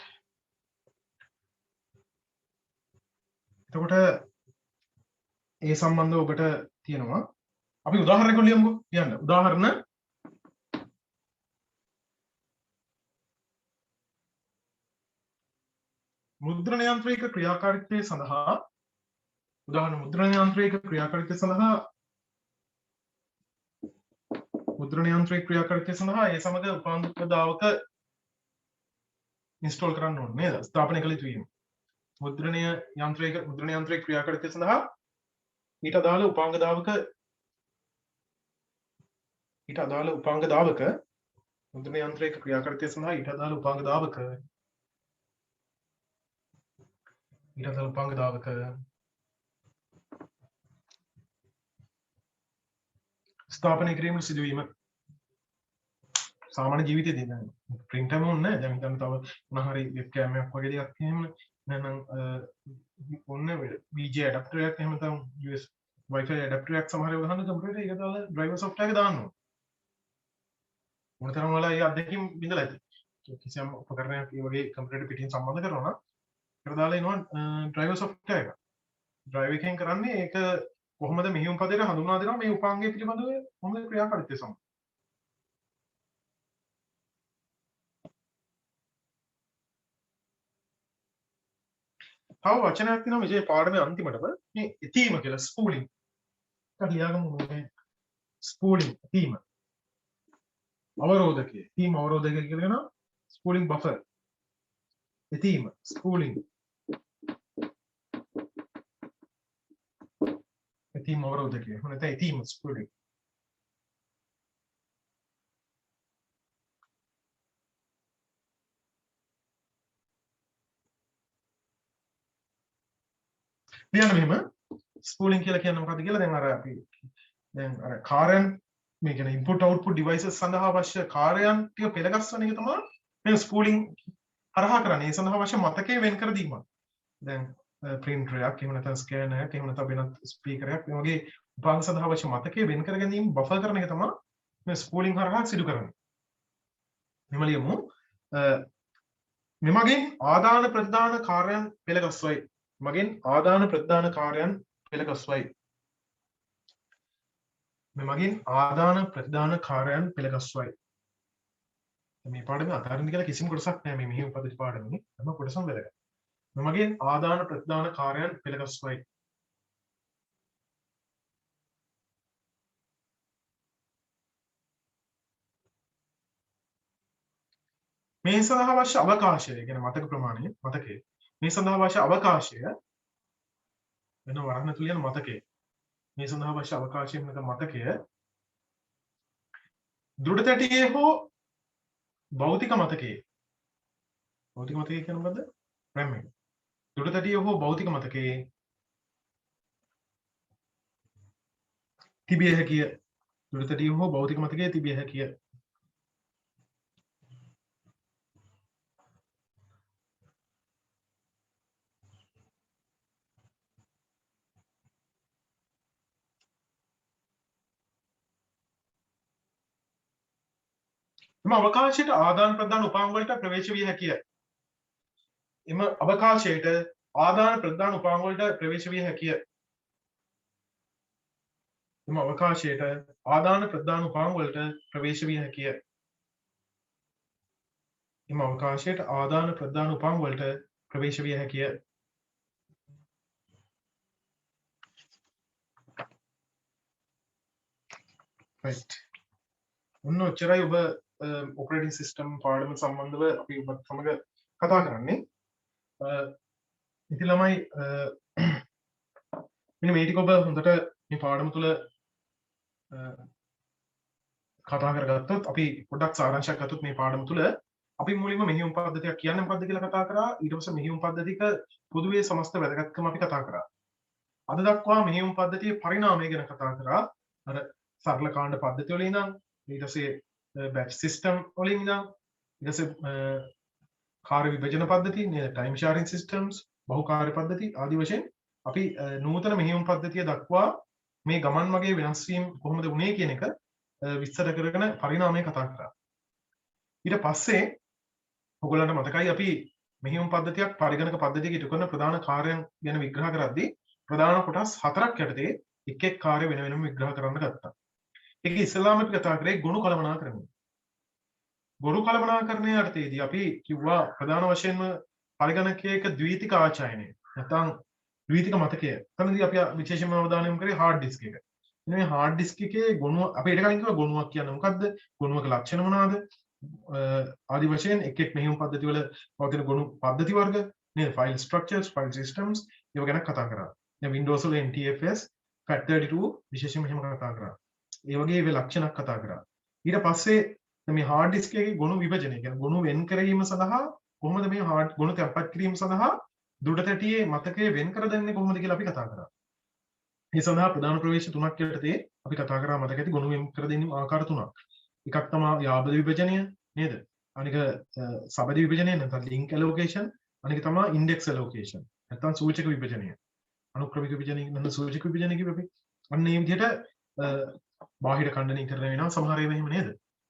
එතකොට ඒ සම්බන්ධව ඔබට තියෙනවා අපි උදාහරණයක් ලියමුකෝ. කියන්න උදාහරණ මුද්‍රණ යන්ත්‍රයක ක්‍රියාකාරීත්වය සඳහා උදාහරණ මුද්‍රණ යන්ත්‍රයක ක්‍රියාකාරීත්වය සඳහා මුද්‍රණ යන්ත්‍රයේ ක්‍රියාකාරීත්වය සඳහා ඒ සමග උපාංග ප්‍රදාවක ඉන්ස්ටෝල් කරන්න ඕනේ නේද? ස්ථාපනය කළ යුතු වීම. මුද්‍රණ යන්ත්‍රයේ ක්‍රියාකාරීත්වය සඳහා ඊට අදාළ උපාංග දාවක මුද්‍රණ යන්ත්‍රයක ක්‍රියාකාරීත්වය සඳහා ඊට අදාළ උපාංග දාවක ස්ථාපනය කිරීමට සිදුවීම සාමාන්‍ය ජීවිතයේදී දැන් print එකම ඕනේ නැහැ. දැන් හිතන්න තව මොන හරි වෙබ් කෑම් එකක් වගේ දෙයක් එහෙම නැත්නම් ඕනේ VGA adapter එකක් එහෙම නැත්නම් US Wi-Fi adapter එකක් සමහර ඒවා ගන්න කම්පියුටරේ ඒක දාලා driver software එක දාන්න ඕනේ. මොනතරම් වල ඒ අත්දැකීම් බිඳලා ඇති. කිසියම් උපකරණයක් ඒ වගේ කම්පියුටර් පිටින් සම්බන්ධ කරනවා නම් ඒකට දාලා එනවා driver software එක. drive එකෙන් කරන්නේ ඒක කොහොමද මෙහෙයුම් පදයට හඳුන්වා දෙනවා මේ උපාංගය පිළිබඳව කොහොමද ක්‍රියාකාරීත්වය සමග. තව වචනයක් තියෙනවා මේ පාඩමේ අන්තිමටම මේ එතීම කියලා ස්පූලින්. ඒක ලියාගමු මේ ස්පූලින් එතීම. අවරෝධකය. එතීම අවරෝධකය කියලා කියනවා ස්පූලින් බෆර්. එතීම ස්පූලින්. එතීම අවරෝධකය. නැත්නම් එතීම ස්පූලින්. ලියන්න මෙහෙම ස්පූලින් කියලා කියන්නේ මොකක්ද කියලා දැන් අර අපි දැන් අර කාර්යයන් මේ කියන්නේ input output devices සඳහා අවශ්‍ය කාර්යයන් ටික පෙළගස්වන එක තමයි මේ ස්පූලින් හරහා කරන්නේ. ඒ සඳහා අවශ්‍ය මතකයේ වෙන් කර දීම. දැන් printer එකක් එහෙම නැත්නම් scanner එකක් එහෙම නැත්නම් වෙනත් speaker එකක් මේ වගේ උපාංග සඳහා අවශ්‍ය මතකයේ වෙන් කර ගැනීම බෆර් කරන එක තමයි මේ ස්පූලින් හරහා සිදු කරන්නේ. මෙම ලියමු මෙමගින් ආදාන ප්‍රදාන කාර්යයන් පෙළගස්වයි. මගෙන් ආදාන ප්‍රදාන කාර්යයන් පෙළගස්වයි. මෙමගින් ආදාන ප්‍රදාන කාර්යයන් පෙළගස්වයි. මේ පාඩමේ අතාරින්න කියලා කිසිම කොටසක් නැහැ මේ මෙහෙයුම් පද්ධති පාඩමේ. හැම කොටසම වැදගත්. මෙමගින් ආදාන ප්‍රදාන කාර්යයන් පෙළගස්වයි. මේ සඳහා අවශ්‍ය අවකාශය කියන්නේ මතක ප්‍රමාණය මතකයේ මේ සඳහා අවශ්‍ය අවකාශය වෙන වරහන් තුල යන මතකයේ මේ සඳහා අවශ්‍ය අවකාශය වෙන මතකය දෘಢ තැටියේ හෝ භෞතික මතකයේ කියන්නේ මොකද්ද? RAM එක. දෘಢ තැටියේ හෝ භෞතික මතකයේ තිබිය හැකිය. දෘಢ තැටියේ හෝ භෞතික මතකයේ තිබිය හැකිය. එම අවකාශයට ආදාන ප්‍රදාන උපාංග වලට ප්‍රවේශ විය හැකිය. එම අවකාශයට ආදාන ප්‍රදාන උපාංග වලට ප්‍රවේශ විය හැකිය. එම අවකාශයට ආදාන ප්‍රදාන උපාංග වලට ප්‍රවේශ විය හැකිය. එම අවකාශයට ආදාන ප්‍රදාන උපාංග වලට ප්‍රවේශ විය හැකිය. right. ඔන්න ඔච්චරයි ඔබ ඔපරේටින් සිස්ටම් පාඩම සම්බන්ධව අපි ඔබත් සමග කතා කරන්නේ. ඉතින් ළමයි මෙන්න මේ ටික ඔබ හොඳට මේ පාඩම තුල කතා කරගත්තොත් අපි පොඩ්ඩක් සාරාංශයක් ගත්තොත් මේ පාඩම තුල අපි මුලින්ම මෙහෙයුම් පද්ධතියක් කියන්නේ මොකක්ද කියලා කතා කරා. ඊට පස්සේ මෙහෙයුම් පද්ධතියක පොදුවේ සමස්ත වැදගත්කම අපි කතා කරා. අද දක්වා මෙහෙයුම් පද්ධතියේ පරිණාමය ගැන කතා කරා. අර සරල කාණ්ඩ පද්ධතිය වල ඉඳන් ඊට පස්සේ batch system වලින් ඉඳන් ඊට පස්සේ කාර්ය විභජන පද්ධතිය, time sharing systems, බහුකාර්ය පද්ධති ආදී වශයෙන් අපි නූතන මෙහෙයුම් පද්ධතිය දක්වා මේ ගමන් මගේ වෙනස් වීම කොහොමද වුනේ කියන එක විස්තර කරගෙන පරිණාමය කතා කරා. ඊට පස්සේ ඔයගොල්ලන්ට මතකයි අපි මෙහෙයුම් පද්ධතියක් පරිගණක පද්ධතියක ඉටු කරන ප්‍රධාන කාර්යයන් ගැන විග්‍රහ කරද්දී ප්‍රධාන කොටස් 4ක් යටතේ එක් එක් කාර්ය වෙන වෙනම විග්‍රහ කරන්න ගත්තා. ඒකේ ඉස්සෙල්ලාම අපි කතා කරේ ගොනු කළමනාකරණය. ගොනු කළමනාකරණය යටතේදී අපි කිව්වා ප්‍රධාන වශයෙන්ම පරිගණකයක ද්විතික ආචායනය නැත්නම් ද්විතික මතකය. එතනදී අපි විශේෂයෙන්ම අවධානය යොමු කරේ hard disk එක. මේ hard disk එකේ ගොනුව අපි ඊට කලින් කිව්වා ගොනුවක් කියන්නේ මොකද්ද? ගොනුවක ලක්ෂණ මොනවාද? ආදි වශයෙන් එක් එක් මෙහෙයුම් පද්ධති වල පවතින ගොනු පද්ධති වර්ග නේද? file structures, file systems ඒව ගැන කතා කරා. දැන් Windows වල NTFS, FAT32 විශේෂයෙන්ම එහෙම කතා කරා. ඒ වගේ ඒ ලක්ෂණක් කතා කරා. ඊට පස්සේ මේ hard disk එකේ ගොනු විභජනය කියන්නේ ගොනු වෙන් කිරීම සඳහා කොහොමද මේ hard ගොනු තැන්පත් කිරීම සඳහා දුඩ තැටියේ මතකය වෙන් කර දෙන්නේ කොහොමද කියලා අපි කතා කරා. මේ සඳහා ප්‍රධාන ප්‍රවේශ තුනක් යටතේ අපි කතා කරා මතක ඇති ගොනු වෙන් කර දෙන්නේ ආකාර තුනක්. එකක් තමයි යාබද විභජනය නේද? අනික සබද විභජනය නැත්නම් link allocation, අනික තමයි index allocation. නැත්නම් සූචක විභජනය. අනුක්‍රමික විභජනය නැත්නම් සූචක විභජනය කියපු අපි. අන්න මේ විදිහට බාහිර ඛණ්ඩනීකරණය වෙනවා සමහර ඒවා එහෙම නේද?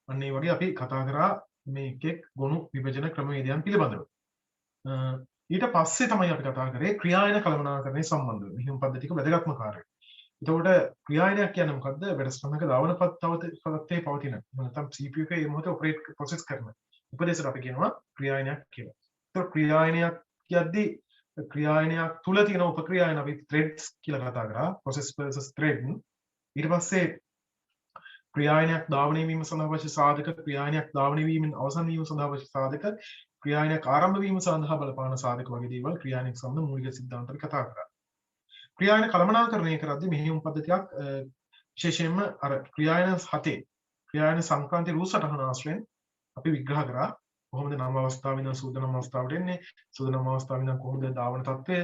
අන්න ඒ වගේ අපි කතා කරා මේ එක් ගොනු විභජන ක්‍රමවේදයන් පිළිබඳව. ඊට පස්සේ තමයි අපි කතා කරේ ක්‍රියායන කළමනාකරණය සම්බන්ධව. මෙහිම පද්ධතික වැදගත්ම කාර්යය. එතකොට ක්‍රියායනයක් කියන්නේ මොකද්ද? වැඩසටහනක දාවන පත්තේ පවතින. නැත්නම් CPU එකේ මේ මොහොතේ ඔපරේට් ප්‍රොසෙස් කරන. උපදේශයට අපි කියනවා ක්‍රියායනයක් කියලා. එතකොට ක්‍රියායනයක් කියද්දී ක්‍රියායනයක් තුල තියෙන උපක්‍රියායන අපි threads කියලා කතා කරා. process versus thread. ඊට පස්සේ ක්‍රියායනයක් ධාවනය වීම සඳහා අවශ්‍ය සාධක, ක්‍රියායනයක් ධාවනය වීමෙන් අවසන් වීම සඳහා අවශ්‍ය සාධක, ක්‍රියායනයක් ආරම්භ වීම සඳහා බලපාන සාධක වගේ දේවල් ක්‍රියායනයක් සම්බන්ධ මූලික සිද්ධාන්ත අපි කතා කරා. ක්‍රියායන කළමනාකරණය කරද්දී මෙහෙයුම් පද්ධතියක් විශේෂයෙන්ම අර ක්‍රියායන 7 ක්‍රියායන සංක්‍රාන්ති රූල් සටහන ආශ්‍රයෙන් අපි විග්‍රහ කරා. කොහොමද නම් අවස්ථාවේ ඉඳන් සූදානම් අවස්ථාවට එන්නේ, සූදානම් අවස්ථාවේ ඉඳන් කොහොමද ධාවන තත්ත්වය,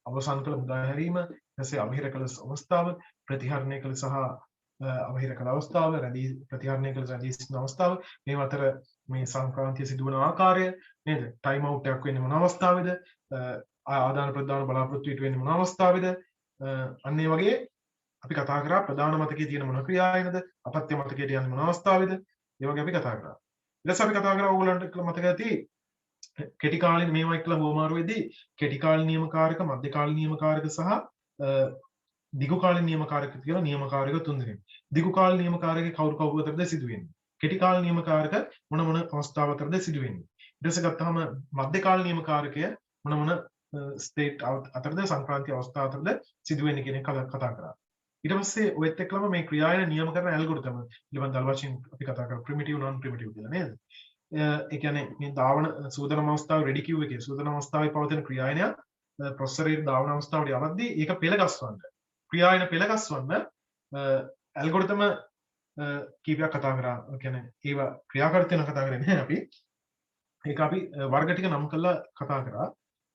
අවසන් කළ මුදා හැරීම, ඊටසේ අවහිර කළ අවස්ථාව, ප්‍රතිහරණය කළ සහ අවහිර කළ අවස්ථාව, රැඳී ප්‍රතිහරණය කළ රැඳී සිටින අවස්ථාව, මේ අතර මේ සංක්‍රාන්තිය සිදුවන ආකාරය නේද? ටයිම් අවුට් එකක් වෙන්නේ මොන අවස්ථාවේද? ආදාන ප්‍රදාන බලාපොරොත්තු ඊට වෙන්නේ මොන අවස්ථාවේද? අන්න ඒ වගේ අපි කතා කරා ප්‍රධාන මතකයේ තියෙන මොන ක්‍රියායනද? අපත්‍ය මතකයට යන්නේ මොන අවස්ථාවේද? ඒ වගේ අපි කතා කරා. ඊට පස්සේ අපි කතා කරා ඕගොල්ලන්ට මතක ඇති කෙටි කාලින මේවා එක්කලා හුවමාරුවේදී කෙටි කාලින නියමකාරක, මධ්‍ය කාලින නියමකාරක සහ දිගු කාලින නියමකාරක කියලා නියමකාරක තුන් දෙනෙක්. දිගු කාලින නියමකාරකේ කවුරු අතරද සිදුවෙන්නේ? කෙටි කාලින නියමකාරක මොන අවස්ථාව අතරද සිදුවෙන්නේ? ඊට පස්සේ ගත්තාම මධ්‍ය කාලින නියමකාරකය මොන ස්ටේට් අතරද සංක්‍රාන්ති අවස්ථාව අතරද සිදුවෙන්නේ කියන එක කතා කරා. ඊට පස්සේ ඔයත් එක්කම මේ ක්‍රියායන නියම කරන ඇල්ගොරිතම පිළිබඳ දල වශයෙන් අපි කතා කරා ප්‍රිමිටිව් non primitive කියලා නේද? ඒ කියන්නේ මේ දාවන සූදානම් අවස්ථාවේ රෙඩි කිව් එකේ සූදානම් අවස්ථාවේ පවතින ක්‍රියායනය ප්‍රොසෙසරේ දාවන අවස්ථාවට යවද්දී ඒක පෙළ ගස්වන්න ක්‍රියායන පෙළ ගස්වන්න ඇල්ගොරිතම කීපයක් කතා කරා. ඒ කියන්නේ ඒවා ක්‍රියාකාරීත්වය කතා කරන්නේ නැහැ අපි. ඒක අපි වර්ග ටික නම් කරලා කතා කරා.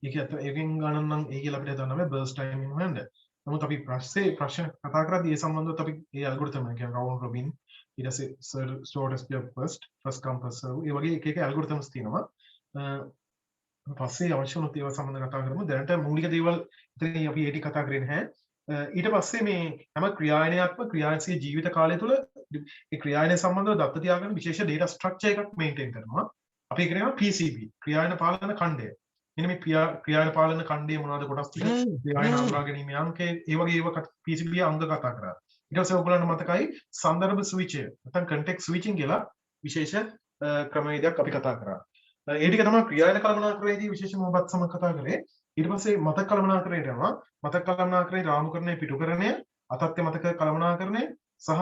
ඒකෙන් ගණන් නම් ඒ කියලා අපිට හිතන්න බෑ බර්ස්ට් ටයිම් in hand. නමුත් අපි ප්‍රශ්න කතා කරද්දී ඒ සම්බන්ධව අපි ඒ ඇල්ගොරිතම් එක කියන්නේ රවුන්ඩ් රොබින් ඊට පස්සේ shortest job first come first serve ඒ වගේ එක ඇල්ගොරිතම්ස් තියෙනවා. පස්සේ අවශ්‍ය වුණොත් ඒවා සම්බන්ධව කතා කරමු. දැනට මූලික දේවල් ඉතින් අපි ඒ ටික කතා කරේ නැහැ. ඊට පස්සේ මේ හැම ක්‍රියායනයක්ම ක්‍රියාන්සික ජීවිත කාලය තුළ ඒ ක්‍රියායනය සම්බන්ධව දත්ත තියාගන්න විශේෂ data structure එකක් මේන්ටේන් කරනවා. අපි කියනවා PCB ක්‍රියායන පාලන ඛණ්ඩය. මෙන්න මේ ක්‍රියායන පාලන ඛණ්ඩයේ මොනවද කොටස් ටික ක්‍රියායන අඳුරා ගැනීම අංකය ඒ වගේ ඒවා PCB අංග කතා කරා. ඊට පස්සේ ඔයගොල්ලන්ට මතකයි සන්දර්භ ස්විචය නැත්නම් context switching කියලා විශේෂ ක්‍රමවේදයක් අපි කතා කරා. ඒ ටික තමයි ක්‍රියායන කළමනාකරණයේදී විශේෂම ඔබත් සමග කතා කරේ. ඊට පස්සේ මතක කළමනාකරණයට යනවා. මතක කළමනාකරණයේ රාමුකරණය පිටුකරණය, අතත්්‍ය මතක කළමනාකරණය සහ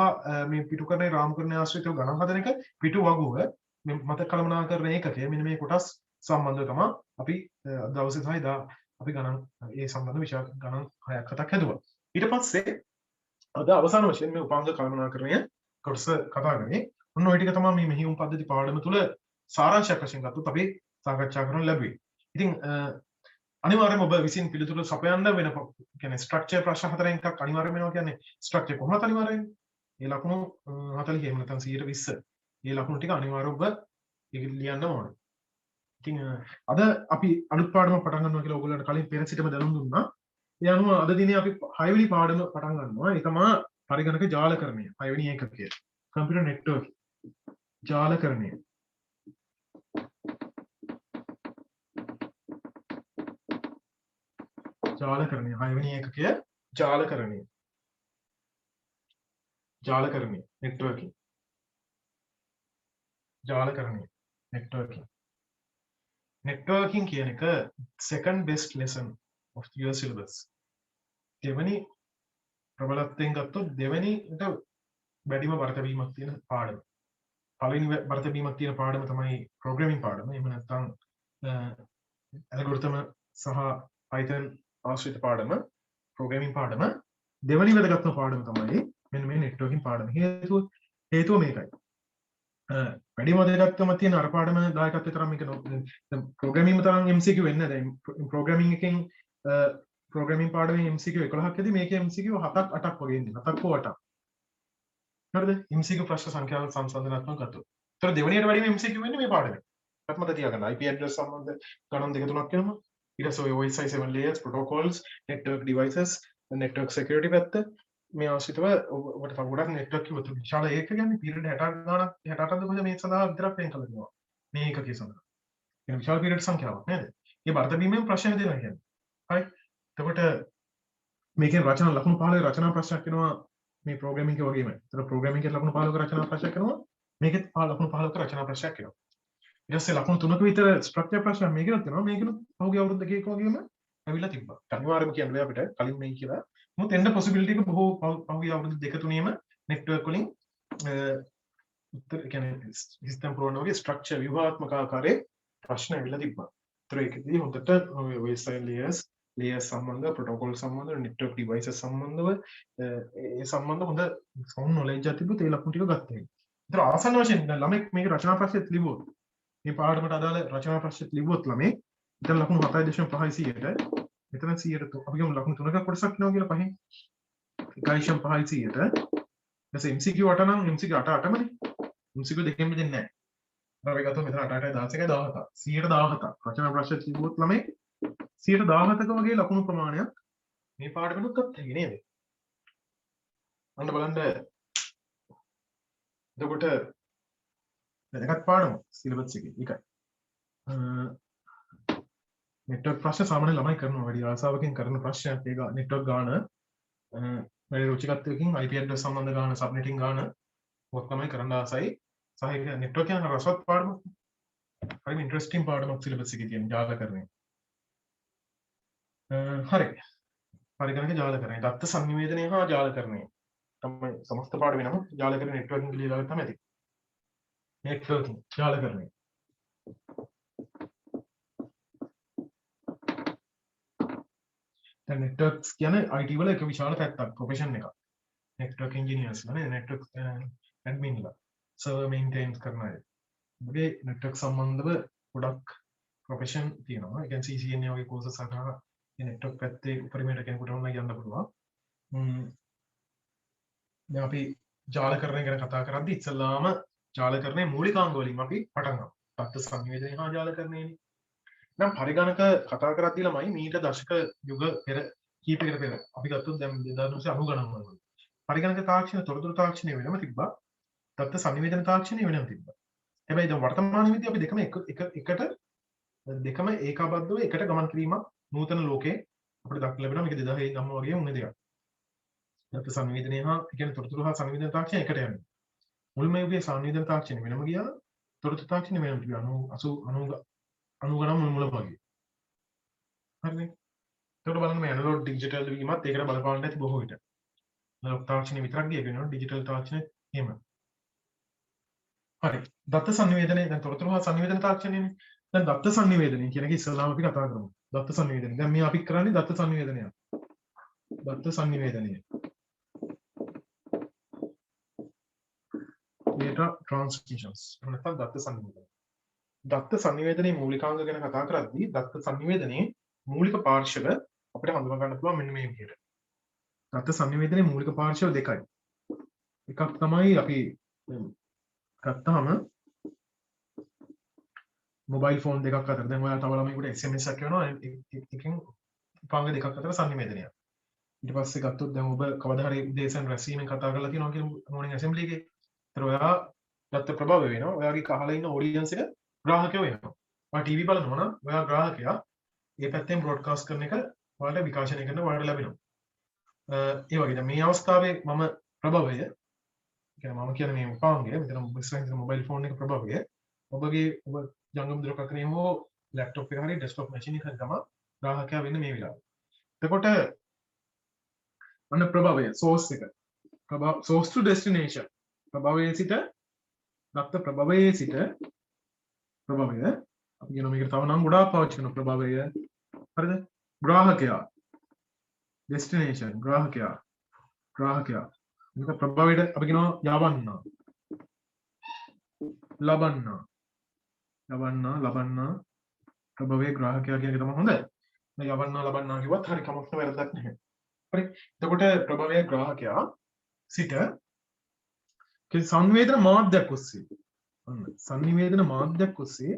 මේ පිටුකරණයේ රාමුකරණය ආශ්‍රිතව ගණන් හදන එක පිටු වගුව මේ මතක කළමනාකරණ ඒකකය මෙන්න මේ කොටස් සම්බන්ධව තමයි අපි දවසේ සහ එදා අපි ගණන් ඒ සම්බන්ධ විෂය ගණන් 6ක් 7ක් හැදුවා. ඊට පස්සේ අද අවසාන වශයෙන් මේ උපාංග කළමනාකරණය කොටස කතා කරන්නේ. ඔන්න ඔය ටික තමයි මේ මෙහියුම් පද්ධති පාඩම තුල සාරාංශයක් වශයෙන් ගත්තොත් අපි සාකච්ඡා කරන්න ලැබුවේ. ඉතින් අනිවාර්යයෙන්ම ඔබ විසින් පිළිතුරු සපයන්න වෙන කියන්නේ ස්ට්‍රක්චර් ප්‍රශ්න හතරෙන් එකක් අනිවාර්යයෙන්ම වෙනවා කියන්නේ ස්ට්‍රක්චර් කොහොමද අනිවාර්යයෙන්? මේ ලකුණු 40 එහෙම නැත්නම් 120. මේ ලකුණු ටික අනිවාර්යව ඔබ ඒක ලියන්න ඕනේ. ඉතින් අද අපි අලුත් පාඩමක් පටන් ගන්නවා කියලා ඔයගොල්ලන්ට කලින් පෙර සිටම දැනුම් දුන්නා. ඒ අනුව අද දිනේ අපි 6 වෙනි පාඩම පටන් ගන්නවා. ඒ තමයි පරිගණක ජාලකරණය. 6 වෙනි ඒකකය. Computer network ජාලකරණය. ජාලකරණය 6 වෙනි ඒකකය ජාලකරණය. ජාලකරණය නෙට්වර්කින්. ජාලකරණය නෙට්වර්කින්. නෙට්වර්කින් කියන එක second best lesson of your syllabus. දෙවනි ප්‍රබලත්වයෙන් ගත්තොත් දෙවැනිට වැඩිම වර්ධ වීමක් තියෙන පාඩම. පළවෙනි වර්ධ වීමක් තියෙන පාඩම තමයි ප්‍රෝග්‍රෑමින් පාඩම. එහෙම නැත්නම් ඇල්ගොරිතම සහ Python ආශ්‍රිත පාඩම ප්‍රෝග්‍රෑමින් පාඩම. දෙවැනි වැදගත්ම පාඩම තමයි මෙන්න මේ නෙට්වර්කින් පාඩම. හේතුව මේකයි. වැඩිම වැදගත්කම තියෙන අර පාඩම දායකත්වයේ තරම් මේක ප්‍රෝග්‍රෑමින් තරම් MCQ වෙන්නේ නැහැ. දැන් ප්‍රෝග්‍රෑමින් එකෙන් ප්‍රෝග්‍රෑමින් පාඩමේ MCQ 11ක් ඇති මේකේ MCQ 7ක් 8ක් වගේ ඉන්නේ 7ක් හෝ 8ක් හරිද MCQ ප්‍රශ්න සංඛ්‍යාව සංසන්දනාත්මක ගත්තොත්. ඒතර දෙවෙනියට වැඩිම MCQ වෙන්නේ මේ පාඩමේ. ඒත් මත තියාගන්න IP address සම්බන්ධ ගණන් දෙක තුනක් වෙනවා. ඊට පස්සේ ඔය OSI 7 layers protocols network devices network security පැත්ත මේ ආශ්‍රිතව ඔබට තව ගොඩක් network කිව්වොත් විශාල ඒක කියන්නේ period 60ක් ගානක් 68ක්ද කොහෙද මේ සඳහා විතරක් වෙන් කරලා දෙනවා. මේ එකකේ සඳහා. ඒ විශාල period සංඛ්‍යාවක් නේද? මේ වර්ධ වීමෙන් ප්‍රශ්න දෙනවා කියන්නේ. හරි. එතකොට මේකෙන් රචනා ලකුණු 15 රචනා ප්‍රශ්නයක් වෙනවා මේ ප්‍රෝග්‍රෑමින් එක වගේම. ඒතර ප්‍රෝග්‍රෑමින් එකේ ලකුණු 15ක රචනා ප්‍රශ්නයක් වෙනවා. මේකෙත් ලකුණු 15ක රචනා ප්‍රශ්නයක් වෙනවා. ඊට පස්සේ ලකුණු 3ක විතර ස්ට්‍රක්චර් ප්‍රශ්නයක් මේකෙත් වෙනවා. මේකෙත් පහුගිය අවුරුදු දෙකක වගේම ඇවිල්ලා තිබ්බා. අනිවාර්යයෙන්ම කියන්න බෑ අපිට කලින් මේ කියලා. මොකද එන්න possibility එක බොහෝ පහුගිය අවුරුදු දෙක තුනේම network වලින් උත්තර කියන්නේ සිස්ටම් ප්‍රෝග්‍රෑම් වගේ ස්ට්‍රක්චර් ව්‍යුහාත්මක ආකාරයේ ප්‍රශ්න ඇවිල්ලා තිබ්බා. ඒතර ඒකදී හොඳට ඔය layers සම්බන්ධ protocol සම්බන්ධ network devices සම්බන්ධව ඒ සම්බන්ධ හොඳ sound knowledge එකක් තිබුත් ඒ ලකුණු ටික ගත්තා. ඒතර ආසන්න වශයෙන් දැන් ළමෙක් මේක රචනා ප්‍රශ්නෙත් ලිව්වොත් මේ පාඩමට අදාළ රචනා ප්‍රශ්නෙත් ලිව්වොත් ළමෙක් එතන ලකුණු 7.5%ට මෙතන 100ට අපි ගමු ලකුණු 3ක කොටසක් වෙනවා කියලා පහෙන් 1.5%ට ඊට MCQ 8 නම් MCQ 8 8මනේ MCQ දෙකෙන් බෙදෙන්නේ නැහැ. අපි ගත්තොත් මෙතන 8 8 16 17 117ක් රචනා ප්‍රශ්නෙත් ලිව්වොත් ළමෙක් 17ක වගේ ලකුණු ප්‍රමාණයක් මේ පාඩමෙනුත් ගත්තා නේද? අන්න බලන්න එතකොට වැදගත් පාඩම සිලබස් එකේ ඒකයි. නෙට්වර්ක් ප්‍රශ්න සාමාන්‍ය ළමයි කරනවා වැඩි ආසාවකින් කරන ප්‍රශ්නයක් ඒක නෙට්වර්ක් ගාන වැඩි රුචිකත්වයකින් IP address සම්බන්ධ ගාන සබ්නෙටින් ගාන මොකක් තමයි කරන්න ආසයි සහ ඒක නෙට්වර්ක් යන රසවත් පාඩමක්. හරිම ඉන්ටරෙස්ටිං පාඩමක් සිලබස් එකේ තියෙන ජාලකරණය. හරි පරිගණක ජාලකරණය දත්ත සංනිවේදනය හා ජාලකරණය තමයි සමස්ත පාඩමේ නම ජාලකරණ නෙට්වර්කින් කියලා ලියලා තමයි ඇති. නෙට්වර්කින් ජාලකරණය දැන් නෙට්වර්ක්ස් කියන්නේ IT වල එක විශාල පැත්තක් ප්‍රොෆෙෂන් එකක්. නෙට්වර්ක් ඉන්ජිනියර්ස් ලා නෙට්වර්ක් ඇඩ්මින් ලා සර්වර් මේන්ටේන්ස් කරන අය. මේ නෙට්වර්ක් සම්බන්ධව ගොඩක් ප්‍රොෆෙෂන් තියෙනවා. ඒ කියන්නේ CCNA වගේ කෝසස් අහනවා නෙට්වර්ක් පැත්තේ උපරිමයට කෙනෙකුට ඕන යන්න පුළුවන්. දැන් අපි ජාලකරණය ගැන කතා කරද්දී ඉස්සෙල්ලාම ජාලකරණයේ මූලිකාංග වලින් අපි පටන් ගමු. තත්ත්ව සංනිවේදනය හා ජාලකරණයනේ. නම් පරිගණක කතා කරද්දී ළමයි මීට දශක යුග පෙර කීපයකට පෙර අපි ගත්තොත් දැන් 1990 ගණන් වල පරිගණක තාක්ෂණ තොරතුරු තාක්ෂණය වෙනම තිබ්බා. තත්ත්ව සංනිවේදන තාක්ෂණය වෙනම තිබ්බා. හැබැයි දැන් වර්තමාන විදිහේ අපි දෙකම ඒකාබද්ධව එකට ගමන් කිරීමක් නූතන ලෝකේ අපිට දක්න ලැබෙනවා. මේක 2009 වගේ වුණ දෙයක්. තත්ත්ව සංනිවේදනය හා කියන්නේ තොරතුරු හා සංනිවේදන තාක්ෂණය එකට යනවා. මුල්ම යුගයේ සංනිවේදන තාක්ෂණය වෙනම ගියා. තොරතුරු තාක්ෂණය වෙනම තිබ්බා. 90 ගණන් මුල වගේ. හරිනේ. ඒකට බලන්න මේ ඇනලොග් ඩිජිටල් වීමත් ඒකට බලපාන්න ඇති බොහෝ විට. ඇනලොග් තාක්ෂණය විතරක් ගිය වෙනවා ඩිජිටල් තාක්ෂණය එහෙම. හරි. දත්ත සංනිවේදනය දැන් තොරතුරු හා සංනිවේදන තාක්ෂණයනේ. දැන් දත්ත සංනිවේදනය කියන එක ඉස්සෙල්ලාම අපි කතා කරමු. දත්ත සංනිවේදනය. දැන් මේ අපි කරන්නේ දත්ත සංනිවේදනය. දත්ත සංනිවේදනය. data transmissions. නැත්නම් දත්ත සංනිවේදනය. දත්ත සංනිවේදනයේ මූලිකාංග ගැන කතා කරද්දී දත්ත සංනිවේදනයේ මූලික පාර්ශව අපිට හඳුනා ගන්න පුළුවන් මෙන්න මේ විදිහට. දත්ත සංනිවේදනයේ මූලික පාර්ශව දෙකයි. එකක් තමයි අපි ගත්තාම මොබයිල් ෆෝන් දෙකක් අතර දැන් ඔයාලා තව ළමයෙකුට SMS එකක් කරනවා එකකින් උපාංග දෙකක් අතර සංනිවේදනයක්. ඊට පස්සේ ගත්තොත් දැන් ඔබ කවදා හරි දේශන රැස්වීමෙන් කතා කරලා තියෙනවා කියලා මොර්නින් ඇසෙම්බලි එකේ. ඒතර ඔයා දත්ත ප්‍රභව වෙනවා. ඔයාගේ කහලා ඉන්න ඔඩියන්ස් එක ග්‍රාහකයෝ වෙනවා. ඔයා ටීවී බලනවා නම් ඔයා ග්‍රාහකයා ඒ පැත්තෙන් බ්‍රෝඩ්කාස්ට් කරන එක ඔයාලට විකාශනය කරන්න ඔයාලට ලැබෙනවා. ඒ වගේ දැන් මේ අවස්ථාවේ මම ප්‍රභවය කියන්නේ මම කියන මේ උපාංගය මෙතන ඉස්සරහින් මොබයිල් ෆෝන් එක ප්‍රභවය ඔබගේ ඔබ ජංගම දුරකථනයේ හෝ ලැප්ටොප් එක හරි ඩෙස්ක්ටොප් මැෂින් එකක තමයි ග්‍රාහකයා වෙන්නේ මේ වෙලාවේ. එතකොට අන්න ප්‍රභවය source එක. source to destination. ප්‍රභවයේ සිට දත්ත ප්‍රභවයේ සිට ප්‍රභවය අපි කියන මේකට තව නම් ගොඩාක් පාවිච්චි කරන ප්‍රභවය. හරිද? ග්‍රාහකයා destination ග්‍රාහකයා මේක ප්‍රභවයට අපි කියනවා යවන්නා ලබන්නා ප්‍රභවයේ ග්‍රාහකයා කියන එක තමයි හොඳ. යවන්නා ලබන්නා කිව්වත් හරි කමක් වැරද්දක් නැහැ. හරි. එතකොට ප්‍රභවයේ ග්‍රාහකයා සිට සංවේදන මාධ්‍යයක් ඔස්සේ සංනිවේදන මාධ්‍යයක් ඔස්සේ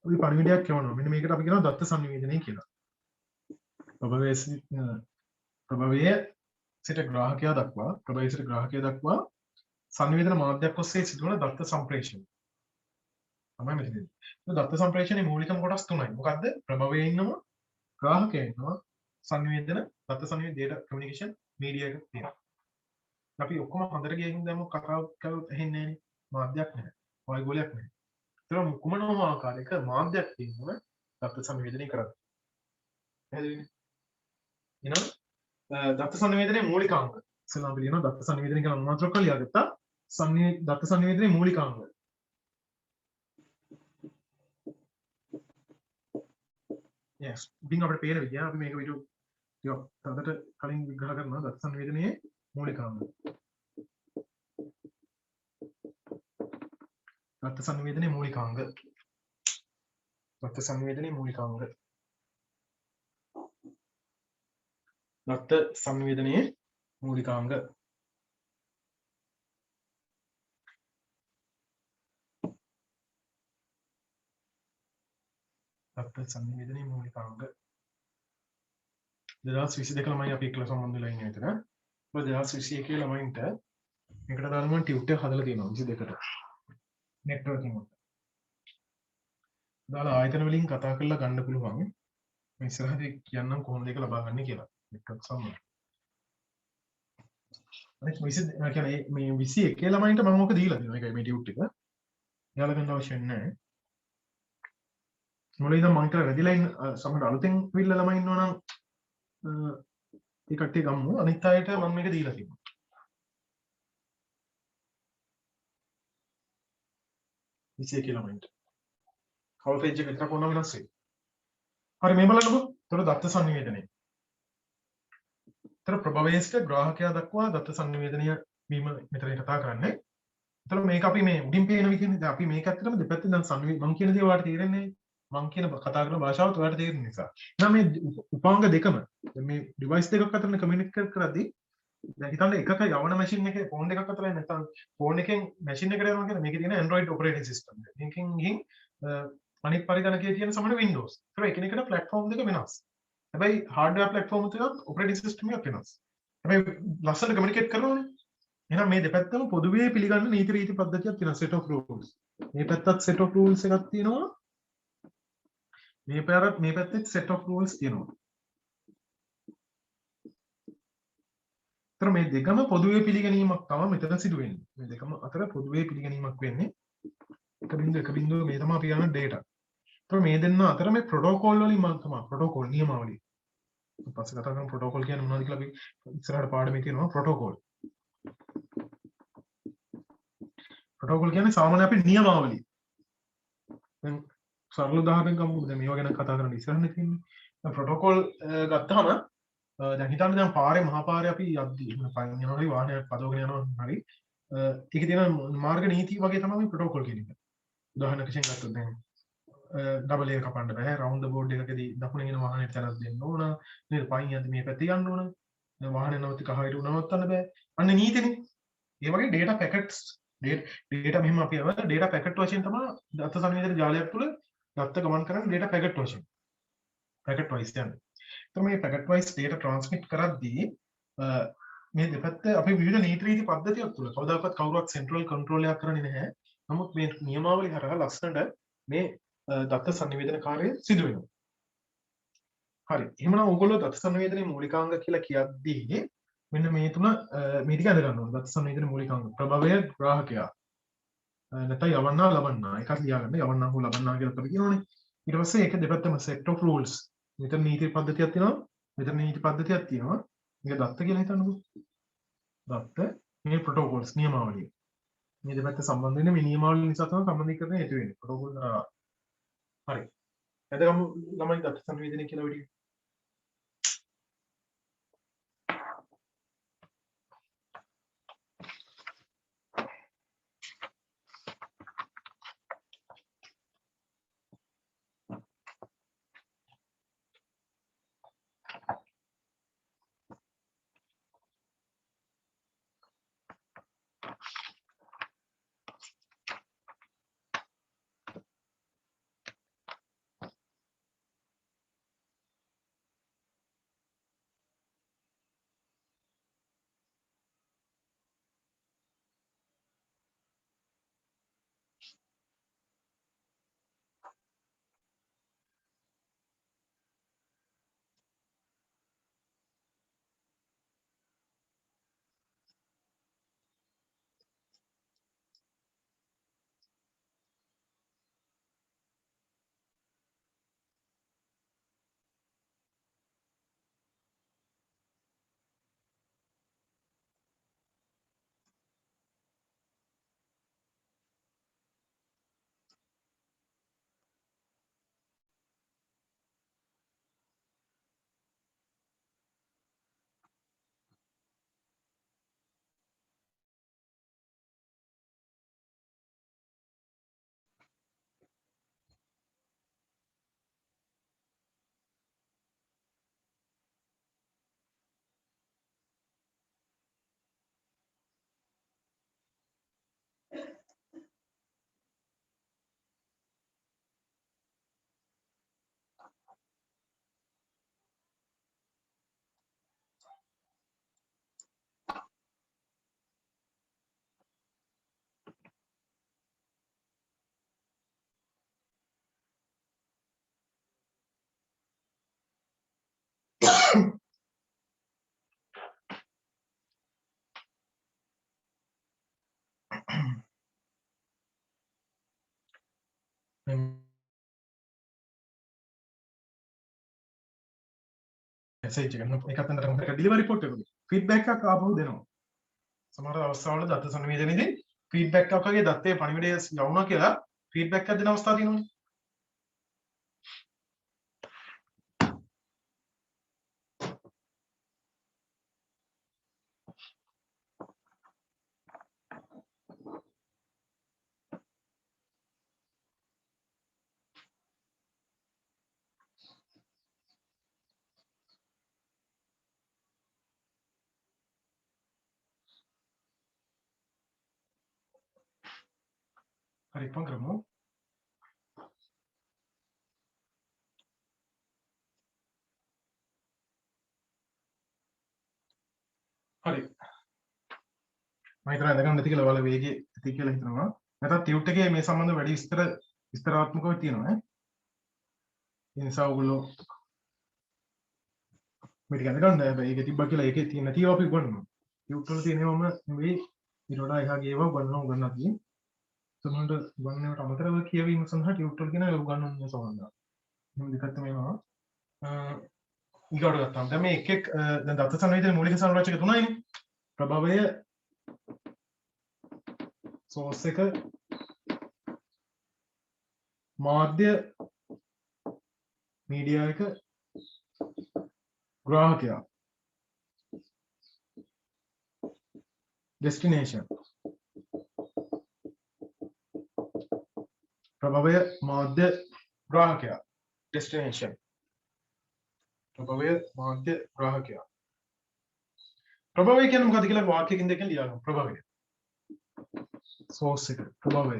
අපි පණිවිඩයක් කියවනවා. මෙන්න මේකට අපි කියනවා දත්ත සංනිවේදනය කියලා. ප්‍රභවයේ සිට ග්‍රාහකයා දක්වා සංනිවේදන මාධ්‍යයක් ඔස්සේ සිදුවන දත්ත සම්ප්‍රේෂණය. තමයි මෙතනදී. දත්ත සම්ප්‍රේෂණයේ මූලිකම කොටස් තුනයි. මොකද්ද? ප්‍රභවයේ ඉන්නවා, ග්‍රාහකයා ඉන්නවා, සංනිවේදන දත්ත සංනිවේදන data communication media එක තියෙනවා. අපි ඔක්කොම හොඳට ගියකින් දැම්ම කතාව කළොත් ඇහෙන්නේ නැහැ නේ. මාධ්‍යයක් නැහැ. වායුගෝලයක් නැහැ. ඒතර කුමනම ආකාරයක මාධ්‍යයක් තියෙනවා දත්ත සංනිවේදනය කරන්නේ. පැහැදිලිද? එහෙනම් දත්ත සංනිවේදනයේ මූලිකාංග. ඉස්සෙල්ලා අපි ලියනවා දත්ත සංනිවේදනය කියන මාතෘකාව ලියාගත්තා. දත්ත සංනිවේදනයේ මූලිකාංග. yes. ඉතින් අපිට පේන විදිහ අපි මේක වීඩියෝ ටිකක් තදට කලින් විග්‍රහ කරනවා දත්ත සංනිවේදනයේ මූලිකාංග. දත්ත සංනිවේදනයේ මූලිකාංග. දත්ත සංනිවේදනයේ මූලිකාංග. දත්ත සංනිවේදනයේ මූලිකාංග. දත්ත සංනිවේදනයේ මූලිකාංග. 2022 ළමයි අපි එක්කලා සම්බන්ධ වෙලා ඉන්නේ මෙතන. ඔය 2021 ළමයින්ට මේකට දාලා මම ටියුටර් හදලා තියෙනවා 22ට. නෙට්වර්කින් වලට. දාලා ආයතන වලින් කතා කරලා ගන්න පුළුවන්. මේ ඉස්සරහදී කියන්නම් කොහොමද ඒක ලබා ගන්න කියලා. නෙට්වර්ක් සම්බන්ධ. අනිත් කියන්නේ මේ 21 ළමයින්ට මම ඔක දීලා දෙනවා. ඒකයි මේ ටියුට් එක. එයාලා ගන්න අවශ්‍ය නැහැ. මොළේ ඉඳන් මම කියලා වැඩිලා ඉන්න සමහර අලුතෙන් විල්ල ළමයි ඉන්නවා නම් ඒ කට්ටිය ගමු. අනිත් අයට මම මේක දීලා තියෙනවා. විසිය කිලෝමීටර්. කවල් පේජ් එක විතරක් වුණා වෙනස් වෙයි. හරි මේ බලන්නකෝ. ඒතර දත්ත සංනිවේදනය. ඒතර ප්‍රභවයේට ග්‍රාහකයා දක්වා දත්ත සංනිවේදනය වීම මෙතන කතා කරන්නේ. ඒතර මේක අපි මේ උඩින් පේන විදිහනේ. දැන් අපි මේක ඇත්තටම දෙපැත්තෙන් දැන් මම කියන දේ ඔයාලට තේරෙන්නේ මම කියන කතා කරන භාෂාවත් ඔයාලට තේරෙන නිසා. එහෙනම් මේ උපාංග දෙකම මේ ඩිවයිස් දෙකක් අතර කමියුනිකේට් කරද්දී දැන් හිතන්න එකක යවන මැෂින් එකේ ෆෝන් දෙකක් අතර නැත්නම් ෆෝන් එකෙන් මැෂින් එකට යනවා කියන්නේ මේකේ තියෙන Android operating system එක. මේකෙන් ගිහින් අනිත් පරිගණකයේ තියෙන සමහර Windows. ඒක එකිනෙකට platform දෙක වෙනස්. හැබැයි hardware platform එකත් operating system එකක් වෙනස්. හැබැයි ලස්සනට කමියුනිකේට් කරනවානේ. එහෙනම් මේ දෙපැත්තම පොදුවේ පිළිගන්න නීති රීති පද්ධතියක් තියෙනවා set of rules. මේ පැත්තත් set of rules එකක් තියෙනවා. මේ පැත්තෙත් set of rules තියෙනවා. මේ දෙකම පොදුවේ පිළිගැනීමක් තමයි මෙතන සිදු වෙන්නේ. මේ දෙකම අතර පොදුවේ පිළිගැනීමක් වෙන්නේ. එක බිඳුව මේ තමයි අපි යන data. ඒතර මේ දෙන්න අතර මේ ප්‍රොටෝකෝල් වලින් මම තමයි ප්‍රොටෝකෝල් නියමාවලිය. පස්සේ කතා කරමු ප්‍රොටෝකෝල් කියන්නේ මොනවද කියලා අපි ඉස්සරහට පාඩමේ තියෙනවා ප්‍රොටෝකෝල්. ප්‍රොටෝකෝල් කියන්නේ සාමාන්‍ය අපි නියමාවලිය. දැන් සරල උදාහරණයක් ගමු. දැන් මේවා ගැන කතා කරන්න ඉස්සරහනේ තියෙන්නේ. දැන් ප්‍රොටෝකෝල් ගත්තාම දැන් හිතන්න දැන් පාරේ මහා පාරේ අපි යද්දී පයින් යනවා හරි වාහනයක් පදවගෙන යනවා හරි ඒකේ තියෙන මාර්ග නීති වගේ තමයි මේ ප්‍රොටෝකෝල් කියන්නේ. උදාහරණයක් වශයෙන් ගත්තොත් දැන් ඩබල් එක කපන්න බෑ රවුන්ඩ් ද බෝඩ් එකකදී දකුණේ යන වාහනයට තැනක් දෙන්න ඕන නේද පයින් යද්දී මේ පැත්තේ යන්න ඕන දැන් වාහනේ නවත්ති කහයට නවත්තන්න බෑ අන්න නීතිනේ. ඒ වගේ data packets data මෙහෙම අපි අර data packet වශයෙන් තමයි දත්ත සංවේදන ජාලයක් තුළ දත්ත ගමන් කරන data packet වශයෙන් packet wise යන්නේ. මේ packet wise data transmit කරද්දී මේ දෙපැත්ත අපි විවිධ නීති රීති පද්ධතියක් තුල කවදාකවත් කවුරුවත් central control එකක් කරන්නේ නැහැ. නමුත් මේ නියමාවලිය හරහා ලස්සනට මේ දත්ත සංනිවේදන කාර්යය සිදු වෙනවා. හරි. එහෙමනම් ඕගොල්ලෝ දත්ත සංනිවේදනයේ මූලිකාංග කියලා කියද්දී මෙන්න මේ තුන මේ ටික අඳ ගන්න ඕනේ. දත්ත සංනිවේදනයේ මූලිකාංග ප්‍රභවය ග්‍රාහකයා. නැත්නම් යවන්නා ලබන්නා එකක් ලියාගන්න. යවන්නා හෝ ලබන්නා කියලා අපි කියනවනේ. ඊට පස්සේ ඒක දෙපැත්තම set of rules මෙතන නීති පද්ධතියක් තියෙනවා මෙතන නීති පද්ධතියක් තියෙනවා. මේක දත්ත කියලා හිතන්නකෝ. දත්ත මේ ප්‍රොටෝකෝල්ස් නියමාවලිය. මේ දෙපැත්ත සම්බන්ධ වෙන්නේ මේ නියමාවලිය නිසා තමයි සම්බන්ධීකරණය ඇති වෙන්නේ. ප්‍රොටෝකෝල් හරි. එතකම ළමයි දත්ත සංවේදනය කියලා වෙඩි. මෙසේජ් එක එකක් අතර ඩිලිවරි රිපෝට් එකක ෆීඩ්බැක් එකක් ආපහු දෙනවා. සමහර අවස්ථාවල දත්ත සංවේදනයේදී ෆීඩ්බැක් එකක් වගේ දත්තේ පණිවිඩය යවුණා කියලා ෆීඩ්බැක් එකක් දෙන අවස්ථා තියෙනවනේ. හරි පන් කරමු. හරි. මම හිතනවා දැනගන්න නැති කියලා ඔයාලා වේගය ඇති කියලා හිතනවා. නැත්නම් ටියුට් එකේ මේ සම්බන්ධව වැඩි විස්තරාත්මකව තියෙනවා ඈ. ඒ නිසා ඔයගොල්ලෝ මේක දැනගන්න හැබැයි ඒක තිබ්බා කියලා ඒකේ තියෙන නැතිව අපි උගන්වනවා. ටියුට් වල තියෙනවම නෙවෙයි ඊට වඩා එහාගේ ඒවා උගන්වනවා තියෙන්නේ. සමහරවිට උගන්වන්නට අමතරව කියවීම සඳහා ටියුට් වල කියන ඒවා උගන්වන්නේ සමහරවිට. එහෙනම් දෙකත් මේවා ඊගොඩ ගත්තාම දැන් මේ එක දැන් දත්ත සංවේදනයේ මූලික සංරචක තුනයිනේ. ප්‍රභවය සෝස් එක මාධ්‍ය මීඩියා එක ග්‍රාහකයා ඩෙස්ටිනේෂන් ප්‍රභවය මාධ්‍ය ග්‍රාහකයා ඩෙස්ටිනේෂන් ප්‍රභවය මාධ්‍ය ග්‍රාහකයා ප්‍රභවය කියන්නේ මොකක්ද කියලා වාක්‍යකින් දෙකකින් ලියන්න. ප්‍රභවය සෝස් එක ප්‍රභවය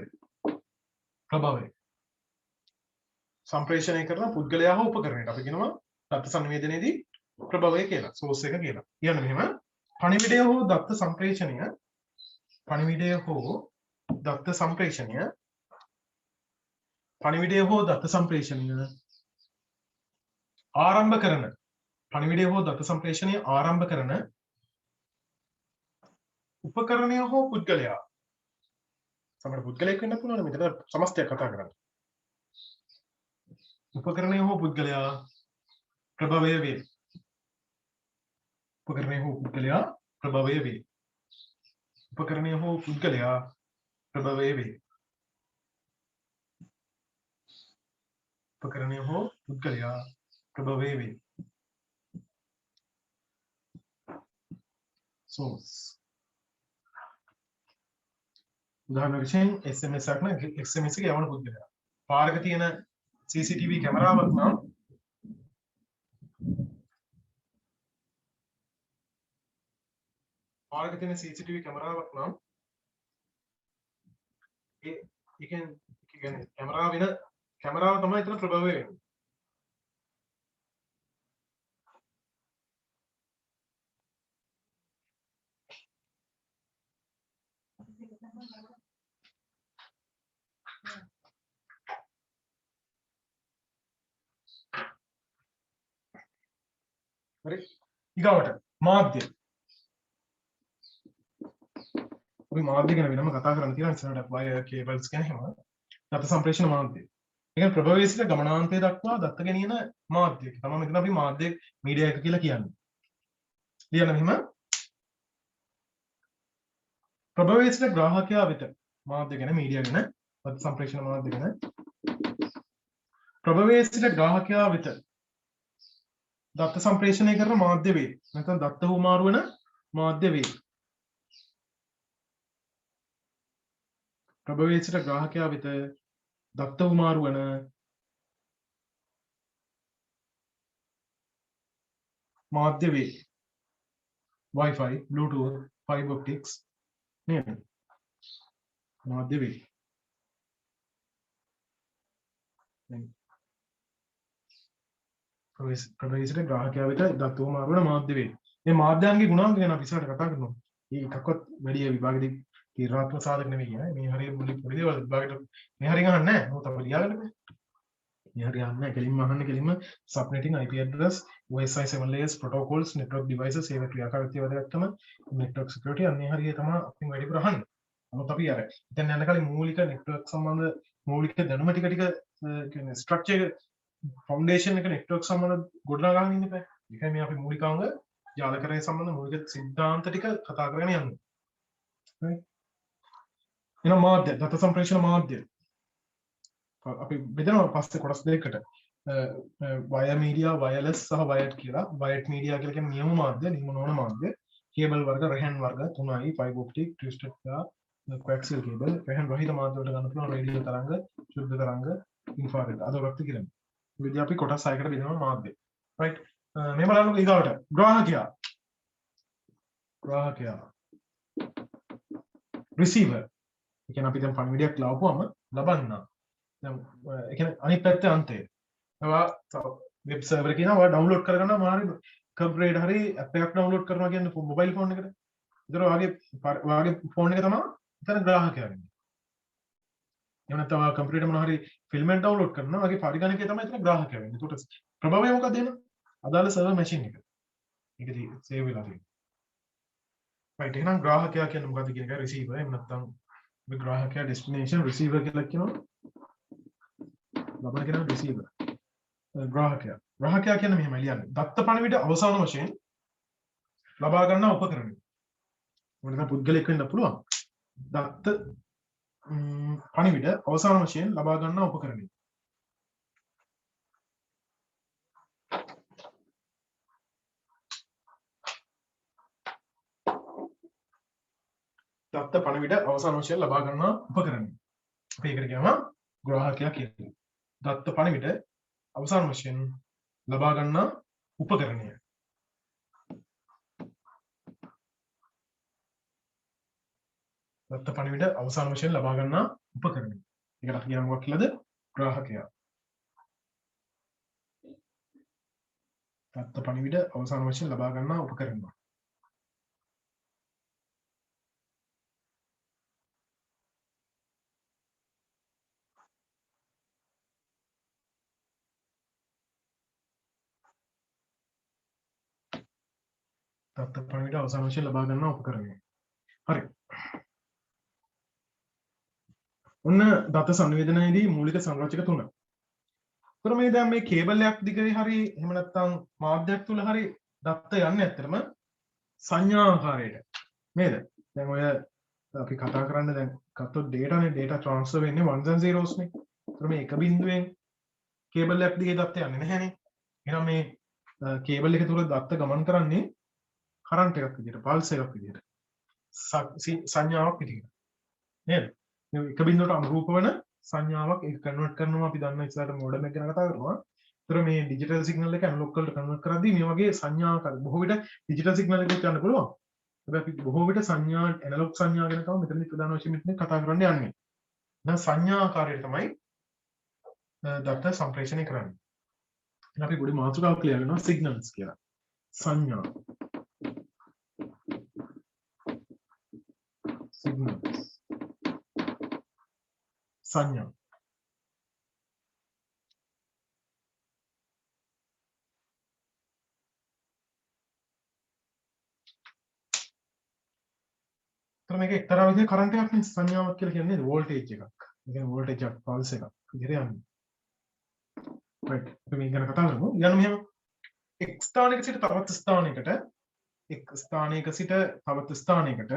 සම්ප්‍රේෂණය කරන පුද්ගලයා හෝ උපකරණයට අපි කියනවා දත්ත සංවේදනයේදී ප්‍රභවය කියලා සෝස් එක කියලා. කියන්න මෙහෙම පණිවිඩය හෝ දත්ත සම්ප්‍රේෂණය ආරම්භ කරන උපකරණය හෝ පුද්ගලයා සමහර පුද්ගලයෙක් වෙන්න පුළුවන් මෙතන සමස්තයක් කතා කරන්නේ. උපකරණය හෝ පුද්ගලයා ප්‍රභවය වේ. උපකරණය හෝ පුද්ගලයා ප්‍රභවය වේ. උපකරණය හෝ පුද්ගලයා ප්‍රභවය වේ. උපකරණය හෝ පුද්ගලයා ප්‍රභවය වේ. source උදාහරණ වශයෙන් SMS එකක් නම් SMS එක යවන පුද්ගලයා. පාරක තියෙන CCTV කැමරාවක් නම් පාරක තියෙන CCTV කැමරාවක් නම් ඒ කියන්නේ කැමරාව තමයි එතන ප්‍රභවය වෙන්නේ. හරි ඊගාවට මාධ්‍ය අපි මාධ්‍ය ගැන වෙනම කතා කරන්න තියෙනවා ඉස්සරහට වයර් කේබල්ස් ගැන එහෙම දත්ත සම්ප්‍රේෂණ මාධ්‍ය. ඒ කියන්නේ ප්‍රභවයේ සිට ගමනාන්තය දක්වා දත්ත ගෙනියන මාධ්‍ය. තමයි මෙතන අපි මාධ්‍ය මීඩියා එක කියලා කියන්නේ. ලියන්න මෙහෙම ප්‍රභවයේ සිට ග්‍රාහකයා වෙත මාධ්‍ය ගැන මීඩියා ගැන දත්ත සම්ප්‍රේෂණ මාධ්‍ය ගැන ප්‍රභවයේ සිට ග්‍රාහකයා වෙත දත්ත සම්ප්‍රේෂණය කරන මාධ්‍ය වේ. නැත්නම් දත්ත හුමාරු වන මාධ්‍ය වේ. ප්‍රභවයේ සිට ග්‍රාහකයා වෙත දත්ත හුමාරු වන මාධ්‍ය වේ. Wi-Fi, Bluetooth, fiber optics නේද? මාධ්‍ය වේ. ප්‍රභවයේ සිට ග්‍රාහකයා වෙත දත්ත හුමාරු වන මාධ්‍ය වේ. මේ මාධ්‍යයන්ගේ ගුණාංග ගැන අපි ඉස්සරහට කතා කරනවා. මේ එකක්වත් වැඩි විභාගෙදී තීරණාත්මක සාධක නෙවෙයි නේ. මේ හරිය මුලින් පොඩි දේවල් විභාගෙට මේ හරිය ගහන්නේ නැහැ. මොකද අපි ලියාගන්න බෑ. මේ හරිය අහන්නේ නැහැ. කෙලින්ම අහන්නේ කෙලින්ම subnetting IP address OSI 7 layers protocols network devices ඒව ක්‍රියාකාරීත්වය වැදගත්කම network security අන්නේ හරිය තමයි අපි වැඩිපුර අහන්නේ. නමුත් අපි අර දැන් යන කලින් මූලික network සම්බන්ධ මූලික දැනුම ටික කියන්නේ structure foundation එක network සම්බන්ධ ගොඩනගා ගන්න ඉන්න බෑ. ඒකයි මේ අපි මූලිකාංග ජාලකරණය සම්බන්ධ මූලික සිද්ධාන්ත ටික කතා කරගෙන යන්නේ. right එන මාධ්‍ය දත්ත සම්ප්‍රේෂණ මාධ්‍ය අපි බෙදනවා පස්සේ කොටස් දෙකකට වයර් මීඩියා වයර්ලස් සහ වයර්ඩ් කියලා. වයර්ඩ් මීඩියා කියලා කියන්නේ නියම මාධ්‍ය නියම නොවන මාධ්‍ය කේබල් වර්ග රැහන් වර්ග 3යි ෆයිබර් ඔප්ටික් ට්විස්ටඩ් කොඇක්සියල් කේබල් රැහන් රහිත මාධ්‍ය වලට ගන්න පුළුවන් රේඩියෝ තරංග ශුද්ධ තරංග ඉන්ෆ්‍රාරෙඩ් අද වර්ග කියලා. විදිහ අපි කොටස් 6කට බෙදනවා මාධ්‍ය. right මේ බලන්න ඊගාවට ග්‍රාහකයා receiver ඒ කියන්නේ අපි දැන් පණිවිඩයක් ලාවපුවම ලබන්න දැන් ඒ කියන්නේ අනිත් පැත්තේ අන්තය. ඒවා වෙබ් සර්වර් එකේ නම ඩවුන්ලෝඩ් කරගන්න මාරි කම්ප්‍රේඩ් හරි ඇප් එකක් ඩවුන්ලෝඩ් කරනවා කියන්නේ මොබයිල් ෆෝන් එකට. ඒතර ඔයාගේ ෆෝන් එක තමයි එතන ග්‍රාහකයා වෙන්නේ. එහෙම නැත්නම් ඔයා කම්ප්‍යුටර් මොනවා හරි ෆිල්ම් එක ඩවුන්ලෝඩ් කරනවා ඔයාගේ පරිගණකය තමයි එතන ග්‍රාහකයා වෙන්නේ. ඒකට ප්‍රභවය මොකක්ද එන? අදාළ සර්වර් මැෂින් එක. ඒකදී සේව් වෙලා තියෙනවා. right එහෙනම් ග්‍රාහකයා කියන්නේ මොකද්ද කියන එක රිසීවර් එහෙම නැත්නම් මේ ග්‍රාහකයා ඩෙස්ටිනේෂන් රිසීවර් කියලා කියනවා. ලබන කෙනා රිසීවර්. ග්‍රාහකයා කියන්නේ මෙහෙමයි ලියන්නේ. දත්ත පණිවිඩ අවසාන වශයෙන් ලබා ගන්නා උපකරණය. මොකද පුද්ගලෙක් වෙන්න පුළුවන්. දත්ත පණිවිඩ අවසාන වශයෙන් ලබා ගන්නා උපකරණය. දත්ත පණිවිඩ අවසාන වශයෙන් ලබා ගන්නා උපකරණය. අපි ඒකට කියනවා ග්‍රාහකයා කියලා. දත්ත පණිවිඩ අවසාන වශයෙන් ලබා ගන්නා උපකරණය. දත්ත පණිවිඩ අවසාන වශයෙන් ලබා ගන්නා උපකරණය. ඒකට අපි කියනවා මොකක්ද කියලාද? ග්‍රාහකයා. දත්ත පණිවිඩ අවසාන වශයෙන් ලබා ගන්නා උපකරණය. දත්ත පණිවිඩ අවසාන වශයෙන් ලබා ගන්නා උපකරණය. හරි. ඔන්න දත්ත සංවේදනයේදී මූලික සංරචක තුන. ඒතර මේ දැන් මේ කේබල් එකක් දිගේ හරි එහෙම නැත්නම් මාධ්‍යයක් තුල හරි දත්ත යන්නේ ඇත්තටම සංඥාකාරයට නේද? දැන් ඔය අපි කතා කරන්නේ දැන් ගත්තොත් data නේ data transfer වෙන්නේ ones and zeros නේ. ඒතර මේ එක බිඳුවෙන් කේබල් එකක් දිගේ දත්ත යන්නේ නැහැනේ. එහෙනම් මේ කේබල් එක තුල දත්ත ගමන් කරන්නේ කරන්ට් එකක් විදියට, පල්ස් එකක් විදියට. සංඥාවක් විදියට. නේද? මේ එක බිඳුවට අනුරූප වෙන සංඥාවක් ඒක කන්වර්ට් කරනවා. අපි දන්න ඉස්සරහට මෝඩම් එක ගැන කතා කරනවා. ඒතර මේ ඩිජිටල් සිග්නල් එක ඇනලොග් වලට කන්වර්ට් කරද්දී මේ වගේ සංඥාකාර බොහෝ විට ඩිජිටල් සිග්නල් එකක් යන්න පුළුවන්. හැබැයි අපි බොහෝ විට සංඥා ඇනලොග් සංඥා ගැන තමයි මෙතනදී ප්‍රධාන වශයෙන් මෙතන කතා කරන්න යන්නේ. දැන් සංඥාකාරයට තමයි දත්ත සම්ප්‍රේෂණය කරන්නේ. එහෙනම් අපි පොඩි මාතෘකාවක් ලියනවා සිග්නල්ස් කියලා. සංඥා signals සංඥා තර මේක එක්තරා විදිහේ කරන්ට් එකක් නේ සංඥාවක් කියලා කියන්නේ වෝල්ටේජ් එකක්. ඒ කියන්නේ වෝල්ටේජ් එකක් පල්ස් එකක් විදිහට යන්නේ. right අපි මේක ගැන කතා කරමු. යන්න මෙහෙම එක් ස්ථානයක සිට තවත් ස්ථානයකට එක් ස්ථානයක සිට තවත් ස්ථානයකට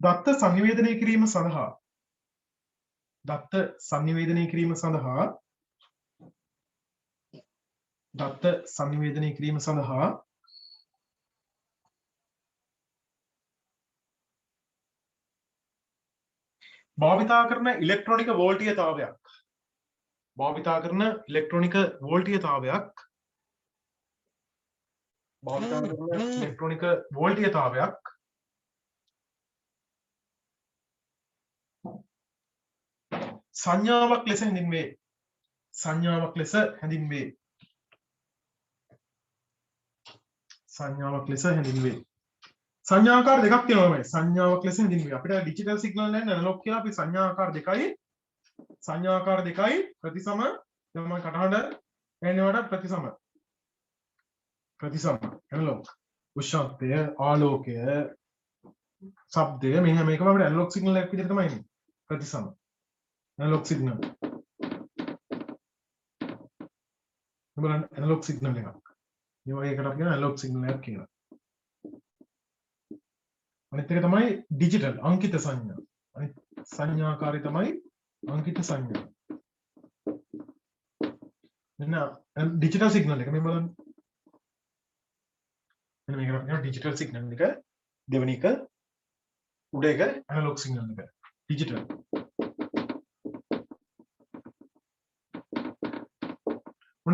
දත්ත සංනිවේදනය කිරීම සඳහා භාවිතා කරන ඉලෙක්ට්‍රොනික වෝල්ටීයතාවයක් සංඥාවක් ලෙස හැඳින්වේ. සංඥාකාර දෙකක් තියෙනවා මේ සංඥාවක් ලෙස හැඳින්වේ. අපිට ඩිජිටල් සිග්නල් නැත්නම් ඇනලොග් කියලා අපි සංඥාකාර දෙකයි ප්‍රතිසම දැන් මම කටහඬ එන්නවට ප්‍රතිසම ඇනලොග් උෂ්ණත්වය ආලෝකය ශබ්දය මෙන්න මේකම අපිට ඇනලොග් සිග්නල් එකක් විදිහට තමයි එන්නේ. ප්‍රතිසම analog signal බලන්න analog signal එකක් මේ වගේ එකකට අපි කියන analog signal එකක් කියලා. අනිත් එක තමයි digital අංකිත සංඥා. අනිත් සංඥාකාරී තමයි අංකිත සංඥා. මෙන්න digital signal එක මේ බලන්න. මෙන්න මේකට අපි කියන digital signal එක දෙවෙනි එක උඩ එක analog signal එක digital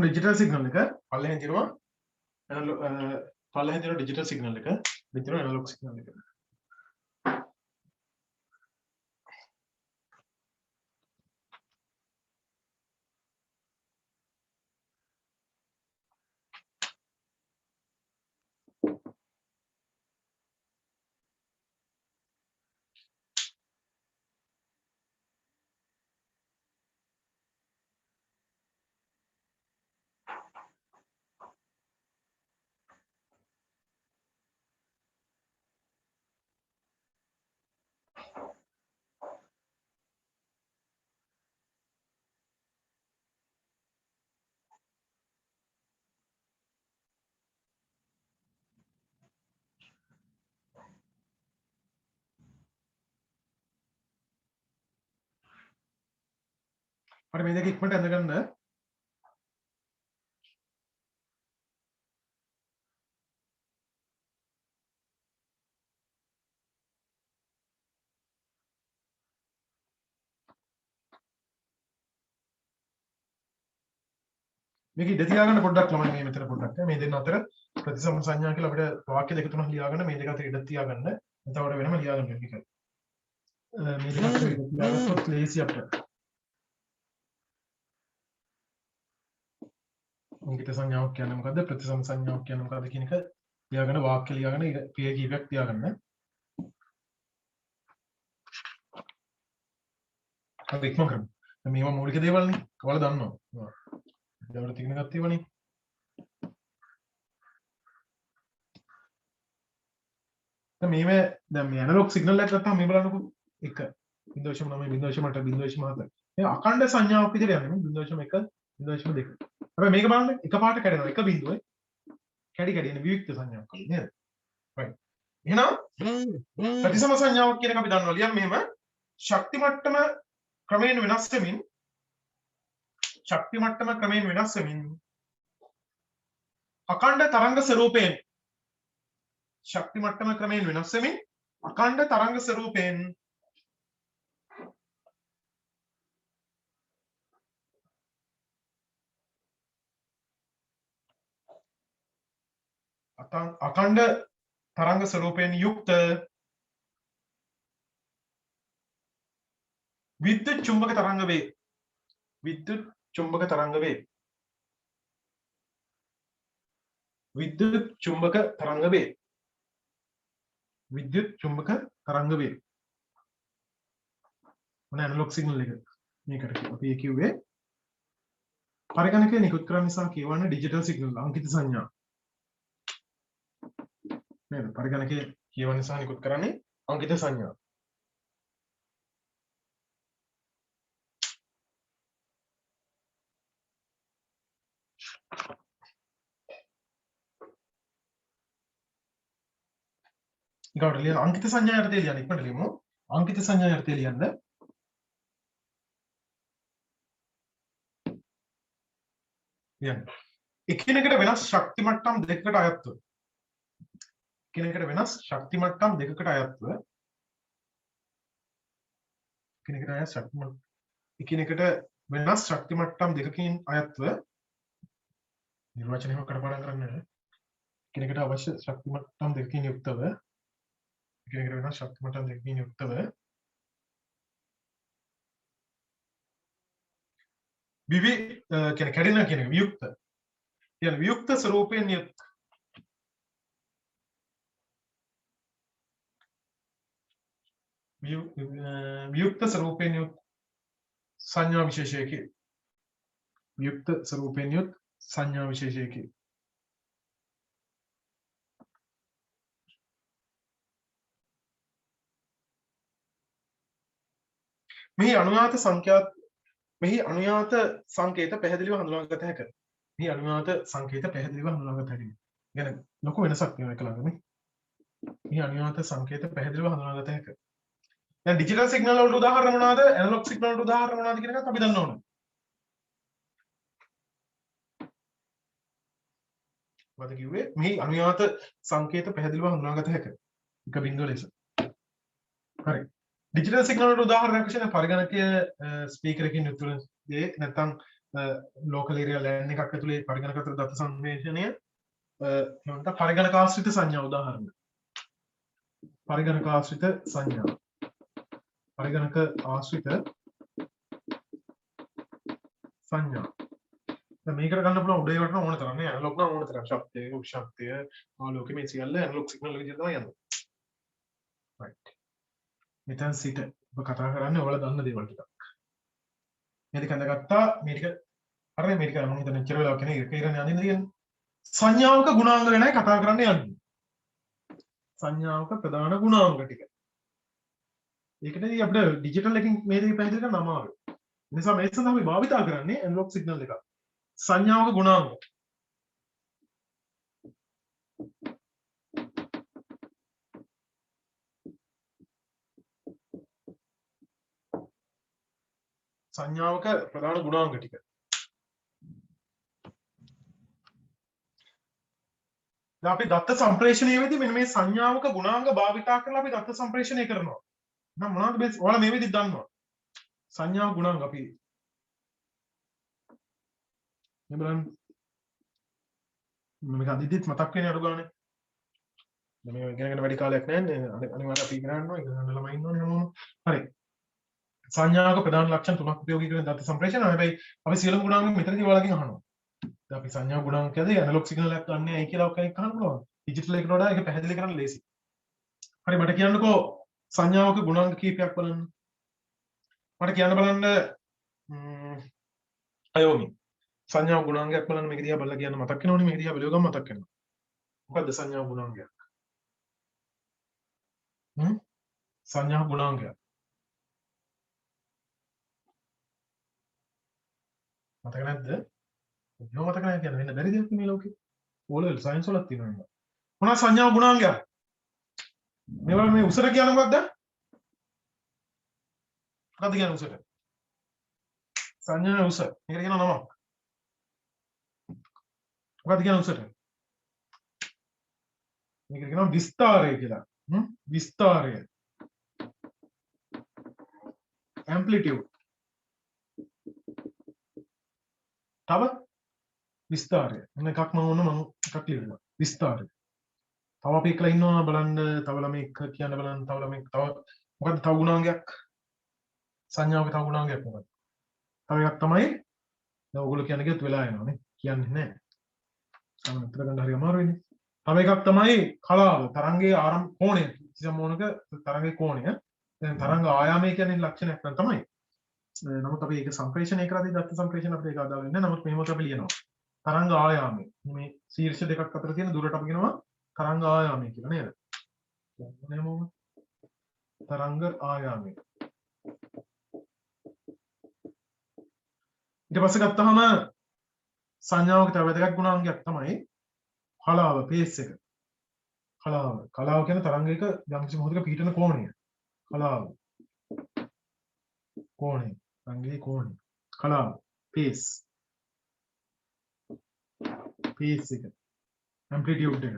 digital signal එක පල්ලෙහෙන් තියෙනවා digital signal එක මෙතන analog signal එක. හරි මේ දෙක ඉක්මනට අඳගන්න. මේක ඉඳ තියාගන්න පොඩ්ඩක් ළමයි මේ මෙතන පොඩ්ඩක් මේ දෙන්න අතර ප්‍රතිසම සංඥා කියලා අපිට වාක්‍ය දෙක තුනක් ලියාගන්න මේ දෙක අතර ඉඳ තියාගන්න. එතකොට වෙනම ලියාගන්න මේක. මේ දෙක අතර ඉඳ තියාගත්තොත් ලේසි අපිට. අංකිත සංඥාවක් කියන්නේ මොකද්ද? ප්‍රතිසම සංඥාවක් කියන්නේ මොකද්ද කියන එක ලියාගන්න වාක්‍ය ලියාගන්න ක්‍රියා කීපයක් තියාගන්න. අපි ඉක්මන් කරමු. මේවා මූලික දේවල්නේ. ඔයාලා දන්නවා. ඒවට තියන එකක් තියෙවනේ. දැන් මේ ඇනලොග් සිග්නල් එකක් ගත්තාම මේ බලන්නකෝ 1 0.9 0.8 0.7 මේ අඛණ්ඩ සංඥාවක් විදිහට යන්නේ 0.1 0.2 හැබැයි මේක බලන්න එකපාරට කැඩෙනවා එක බිඳුවේ කැඩි කැඩි එන වියුක්ත සංඥාවක් නේද? right. එහෙනම් ප්‍රතිසම සංඥාවක් කියන එක අපි දන්නවා ලියන්න මෙහෙම ශක්ති මට්ටම ක්‍රමයෙන් වෙනස් වෙමින් අඛණ්ඩ තරංග ස්වරූපයෙන් ශක්ති මට්ටම ක්‍රමයෙන් වෙනස් වෙමින් අඛණ්ඩ තරංග ස්වරූපයෙන් අඛණ්ඩ තරංග ස්වරූපයෙන් යුක්ත විද්‍යුත් චුම්බක තරංග වේ. විද්‍යුත් චුම්බක තරංග වේ. විද්‍යුත් චුම්බක තරංග වේ. විද්‍යුත් චුම්බක තරංග වේ. මොන ඇනලොග් සිග්නල් එක මේකට අපි කිව්වේ පරිගණකය නිකුත් කරන්න නිසා කියවන්න ඩිජිටල් සිග්නල් අංකිත සංඥා නේද? පරිගණකය කියවන්න නිසා නිකුත් කරන්නේ අංකිත සංඥා. ඊගොඩ ලියන අංකිත සංඥා යටතේ ලියන්න ඉක්මනට ලියමු. අංකිත සංඥා යටතේ ලියන්න එකිනෙකට වෙනස් ශක්ති මට්ටම් දෙකකට අයත්ව එකිනෙකට වෙනස් ශක්ති මට්ටම් දෙකකට අයත්ව එකිනෙකට වෙනස් ශක්ති මට්ටම් දෙකකින් අයත්ව නිර්වචනයම කඩපාඩම් කරන්න එකිනෙකට අවශ්‍ය ශක්ති මට්ටම් දෙකකින් යුක්තව එකිනෙකට වෙනස් ශක්ති මට්ටම් දෙකකින් යුක්තව කැඩෙන කියන වියුක්ත කියන වියුක්ත ස්වරූපයෙන් යුක්ත වියුක්ත ස්වරූපයෙන් යුක්ත සංඥා විශේෂයකි. වියුක්ත ස්වරූපයෙන් යුක්ත සංඥා විශේෂයකි. මෙහි අනුයාත සංකේත පැහැදිලිව හඳුනාගත හැකිය. මෙහි අනුයාත සංකේත පැහැදිලිව හඳුනාගත හැකිය. يعني ලොකු වෙනසක් තියෙනවා එක ළඟ මේ. මෙහි අනුයාත සංකේත පැහැදිලිව හඳුනාගත හැකිය. දැන් ඩිජිටල් සිග්නල් වලට උදාහරණ මොනවාද? ඇනලොග් සිග්නල් වලට උදාහරණ මොනවාද කියන එකත් අපි දන්න ඕනේ. මොකද කිව්වේ? මෙහි අනුයාත සංකේත පැහැදිලිව හඳුනාගත හැකිය. එක බිංදුව ලෙස. හරි. ඩිජිටල් සිග්නල් වලට උදාහරණයක් වශයෙන් පරිගණකය ස්පීකර් එකකින් යුක්ත දේ නැත්නම් ලෝකල් ඒරියා ලෑන් එකක් ඇතුලේ පරිගණක අතර දත්ත සංවේදනය මොනට පරිගණක ආශ්‍රිත සංඥා උදාහරණ. පරිගණක ආශ්‍රිත සංඥා. පරිගණක ආශ්‍රිත සංඥා. දැන් මේකට ගන්න පුළුවන් උඩේ වටන ඕන තරම් නේ ඇනලොග් නම් ඕන තරම් ශක්තිය, ශක්තිය, ආලෝකය මේ සියල්ල ඇනලොග් සිග්නල් එක විදිහට තමයි යන්නේ. right. මෙතන සිට ඔබ කතා කරන්නේ ඔයාලා දන්න දේවල් ටිකක්. මේ ටික අඳගත්තා මේ ටික හරිනේ මේ ටික මම හිතන්නේ ඉච්චර වෙලාවක් නේ ඒක ඉරන්නේ අඳින්න තියෙන්නේ. සංඥාවක ගුණාංග ගැනයි කතා කරන්න යන්නේ. සංඥාවක ප්‍රධාන ගුණාංග ටික. ඒකටදී අපිට ඩිජිටල් එකකින් මේ දේ පැහැදිලි කරන්න අමාරුයි. ඒ නිසා මේ සඳහා අපි භාවිතා කරන්නේ ඇනලොග් සිග්නල් එකක්. සංඥාවක ගුණාංග. සංඥාවක ප්‍රධාන ගුණාංග ටික. දැන් අපි දත්ත සම්ප්‍රේෂණයේදී මෙන්න මේ සංඥාවක ගුණාංග භාවිතා කරලා අපි දත්ත සම්ප්‍රේෂණය කරනවා. නම් මොනවද මේ ඔයාලා මේ විදිහට දන්නවා. සංඥාව ගුණාංග අපි මේ බලන්න මේක අදිදිත් මතක් වෙන්නේ අඩු ගානේ. දැන් මේ ඉගෙනගෙන වැඩි කාලයක් නැහැ නේ. අනිවාර්යයෙන් අපි ඉගෙන ගන්නවා. ඉගෙන ගන්න ළමයි ඉන්නවනේ හැමෝම. හරි. සංඥාවක ප්‍රධාන ලක්ෂණ තුනක් උපයෝගී කරන දත්ත සම්ප්‍රේෂණ. හැබැයි අපි සියලුම ගුණාංග මෙතනදී ඔයාලගෙන් අහනවා. දැන් අපි සංඥා ගුණාංකයේදී ඇනලොග් සිග්නල් එකක් ගන්න ඇයි කියලා කෙනෙක් අහන්න පුළුවන්. ඩිජිටල් එකට වඩා ඒක පැහැදිලි කරන්න ලේසි. හරි මට කියන්නකෝ සංඥාවක ගුණාංග කීපයක් බලන්න. මට කියන්න බලන්න අයෝමි. සංඥාව ගුණාංගයක් බලන්න මේක දිහා බලලා කියන්න මතක් වෙනවනේ මේක දිහා බලුව ගමන් මතක් වෙනවා. මොකද්ද සංඥාව ගුණාංගයක්? සංඥා ගුණාංගයක්. මතක නැද්ද? එහෙම මතක නැහැ කියන්නේ වෙන බැරි දෙයක් මේ ලෝකේ. ඕලෙවල් සයන්ස් වලත් තියෙනවා. මොනවා සංඥා ගුණාංගයක්? මේවල මේ උසට කියන්නේ මොකද්ද? මොකද්ද කියන්නේ උසට? සංඥා උස. මේකට කියන නමක්. මොකද්ද කියන්නේ උසට? මේකට කියනවා විස්තාරය කියලා. විස්තාරය. ඇම්ප්ලිටියුඩ්. තව විස්තාරය. මොන එකක් මම එකක් ලියනවා. විස්තාරය. තව අපි එකලා ඉන්නවා බලන්න තව ළමෙක් කියන්න බලන්න තව ළමෙක් තව මොකද්ද තව ගුණාංගයක්? සංඥාවක තව ගුණාංගයක් මොකක්ද? තව එකක් තමයි දැන් ඔයගොල්ලෝ කියන්නේ කිව්වොත් වෙලා යනවානේ. කියන්නේ නැහැ. සමහර ගන්න හරි අමාරු වෙන්නේ. තව එකක් තමයි කලාව තරංගයේ ආරම්භ කෝණය. කිසියම් මොනක තරංගයේ කෝණය. දැන් තරංග ආයාමය කියන්නේ ලක්ෂණයක් නම් තමයි. නමුත් අපි ඒක සංප්‍රේෂණය කරද්දී දත්ත සංප්‍රේෂණ අපිට ඒක අදාළ වෙන්නේ නැහැ. නමුත් මෙහෙමත් අපි ලියනවා. තරංග ආයාමය. මේ ශීර්ෂ දෙකක් අතර තියෙන දුරට අපි කියනවා තරංග ආයාමය කියලා නේද? මොනවාම තරංග ආයාමය. ඊට පස්සේ ගත්තාම සංඥාවක තව වැදගත් ගුණාංගයක් තමයි කලාව පේස් එක. කලාව කියන්නේ තරංගයක යම්කිසි මොහොතක පිහිටන කෝණය. කලාව කෝණය තරංගයේ කෝණය. කලාව පේස් එක ඇම්ප්ලිටියුඩ් එක.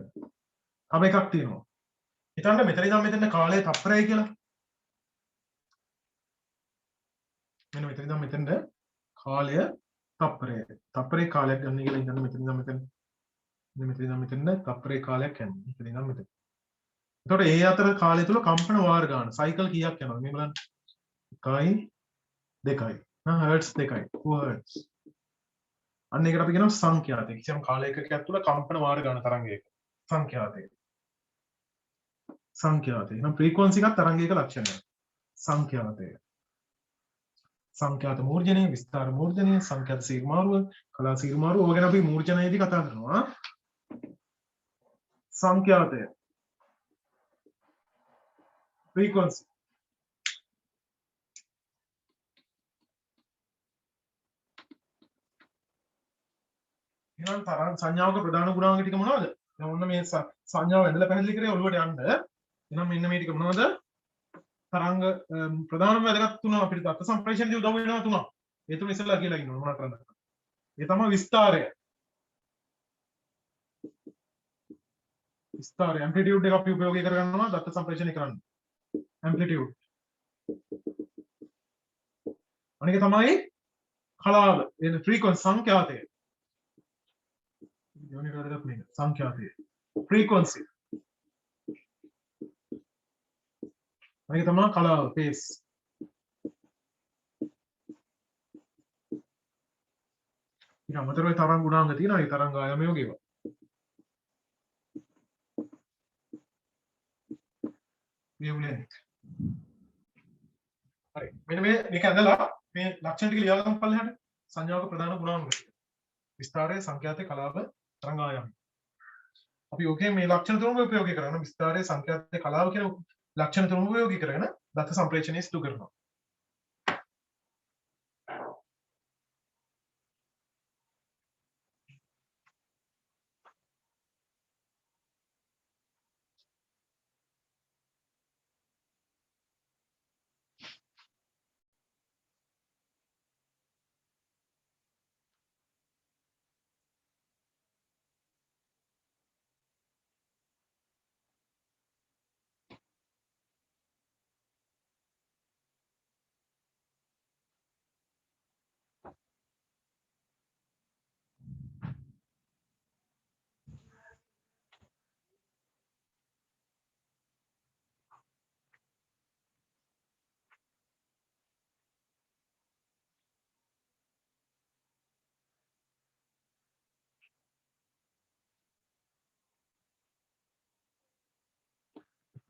තව එකක් තියෙනවා. හිතන්න මෙතන ඉඳන් මෙතන කාලය තප්පරයි කියලා. මෙන්න මෙතන ඉඳන් මෙතනද කාලය තප්පරය. තප්පරේ කාලයක් ගන්න කියලා ඉඳන් මෙතන ඉඳන් මෙතන. මෙතන ඉඳන් මෙතන තප්පරේ කාලයක් යනවා. මෙතන ඉඳන් මෙතන. එතකොට ඒ අතර කාලය තුල කම්පන වාර ගන්න සයිකල් කීයක් යනවද? මේ බලන්න. 1යි 2යි. හර්ට්ස් 2යි. 2 හර්ට්ස්. අන්න ඒකට අපි කියනවා සංඛ්‍යාතය. කිසියම් කාල ඒකකයක් තුල කම්පන වාර ගන්න තරංගයක. සංඛ්‍යාතය. එහෙනම් ෆ්‍රීකවන්සි එකක් තරංගයක ලක්ෂණයක්. සංඛ්‍යාතය. සංඛ්‍යාත මූර්ජනය, විස්තාර මූර්ජනය, සංඛ්‍යාත සීමාරුව, කලා සීමාරුව ඔය ගැන අපි මූර්ජනයේදී කතා කරනවා. සංඛ්‍යාතය. ෆ්‍රීකවන්සි. එහෙනම් තරංග සංඥාවක ප්‍රධාන ගුණාංග ටික මොනවද? දැන් ඔන්න මේ සංඥාව ඇදලා පැහැදිලි කරේ ඔළුවට යන්න. එහෙනම් මෙන්න මේ ටික මොනවද? තරංග ප්‍රධානම වැදගත් තුන අපිට දත්ත සම්ප්‍රේෂණයේදී උදව් වෙනවා තුනක්. ඒ තුන ඉස්සෙල්ලා කියලා ඉන්නවා මොනවද කරන්නේ? ඒ තමයි විස්තාරය. විස්තාරය ඇම්ප්ලිටියුඩ් එක අපි උපයෝගී කරගන්නවා දත්ත සම්ප්‍රේෂණය කරන්න. ඇම්ප්ලිටියුඩ්. අනික තමයි කලාව. එන ෆ්‍රීකවන්සි සංඛ්‍යාතය. යෝනි වැදගත් මේක. සංඛ්‍යාතය. ෆ්‍රීකවන්සි. අනික තමයි කලාව පේස්. ඊට අමතරව තරංග ගුණාංග තියෙනවා. ඒ තරංග ආයාම යෝගේව. wavelength. හරි. මෙන්න මේක ඇඳලා මේ ලක්ෂණ ටික ලියලා ගමු පල්ලෙහාට. සංඥාවක ප්‍රධාන ගුණාංග ටික. විස්තාරය, සංඛ්‍යාතය, කලාව, තරංග ආයාම. අපි ඔකේ මේ ලක්ෂණ තුනම උපයෝගී කරගෙන විස්තාරය, සංඛ්‍යාතය, කලාව කියන ලක්ෂණ තුනම උපයෝගී කරගෙන දත්ත සම්ප්‍රේෂණය සිදු කරනවා.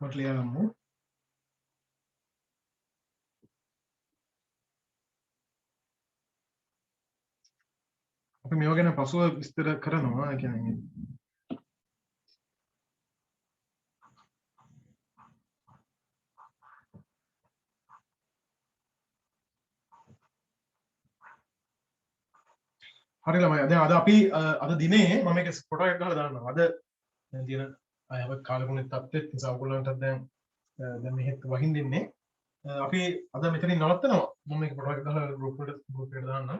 මට ලියා ගමු. අපි මේව ගැන පසුව විස්තර කරනවා. ඒ කියන්නේ හරි ළමයි දැන් අද අපි අද දිනේ මම එක ෆොටෝ එකක් ගහලා දාන්නවා අද දැන් තියෙන අයව කාලගුණ තත්ත්වෙත් නිසා ඔයගොල්ලන්ට දැන් මෙහෙත් වහින්න ඉන්නේ අපි අද මෙතනින් නවත්තනවා මම මේක ෆොටෝ එකක් ගහලා ගෲප් එකට දාන්නම්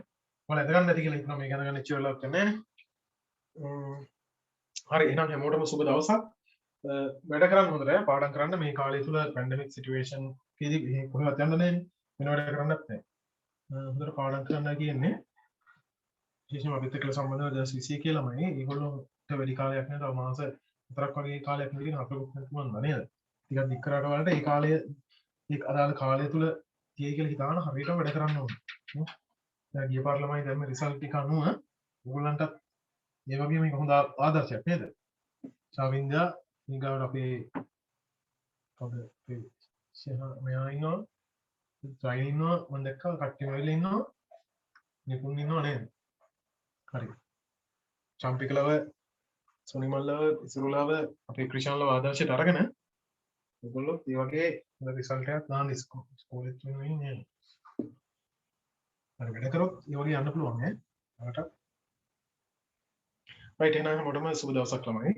ඔයාලා එතකන් නැති කියලා හිතනවා මේ ගැන ගන්න ඉච්ච වෙලාවක් නැහැ හරි එහෙනම් හැමෝටම සුබ දවසක් වැඩ කරන්න හොඳට පාඩම් කරන්න මේ කාලය තුල පැන්ඩමික් සිටුේෂන් එකේදී කොහෙවත් යන්න නැහැ වෙන වැඩ කරන්නත් නැහැ හොඳට පාඩම් කරන්න කියන්නේ විශේෂයෙන්ම අපිත් එක්ක සම්බන්ධව දැන් CC කියලාමයි ඒගොල්ලෝට වැඩි කාලයක් නෑ තව මාස විතරක් වගේ කාලයක් නෙවෙයි අපිට පුළුවන් නේද ටිකක් දික් කරාට වලට ඒ කාලය ඒ අදාළ කාලය තුල තියෙයි කියලා හිතාන හරියටම වැඩ කරන්න ඕනේ දැන් ගිය පාර ළමයි දැම්ම රිසල්ට් ටික අනුව ඕගොල්ලන්ටත් ඒ වගේම මේක හොඳ ආදර්ශයක් නේද ශාවින්දා ඊගාවට අපේ කවුද අපේ මෙයා ඉන්නවා ජයින් ඉන්නවා මම දැක්කා කට්ටියම වෙලා ඉන්නවා නිකුන් ඉන්නවා නේද හරි චම්පිකලව සුනිමල්ලව ඉසුරුලාව අපේ ක්‍රිෂාන්ලව ආදර්ශයට අරගෙන ඔයගොල්ලෝ මේ වගේ රිසල්ට් එකක් දාන්න ස්කෝලෙත් වෙන්නේ හරි වැඩ කරොත් ඒ වගේ යන්න පුළුවන් නේ ඔයාලට රයිට් එහෙනම් මොඩම සුබ දවසක් ළමයි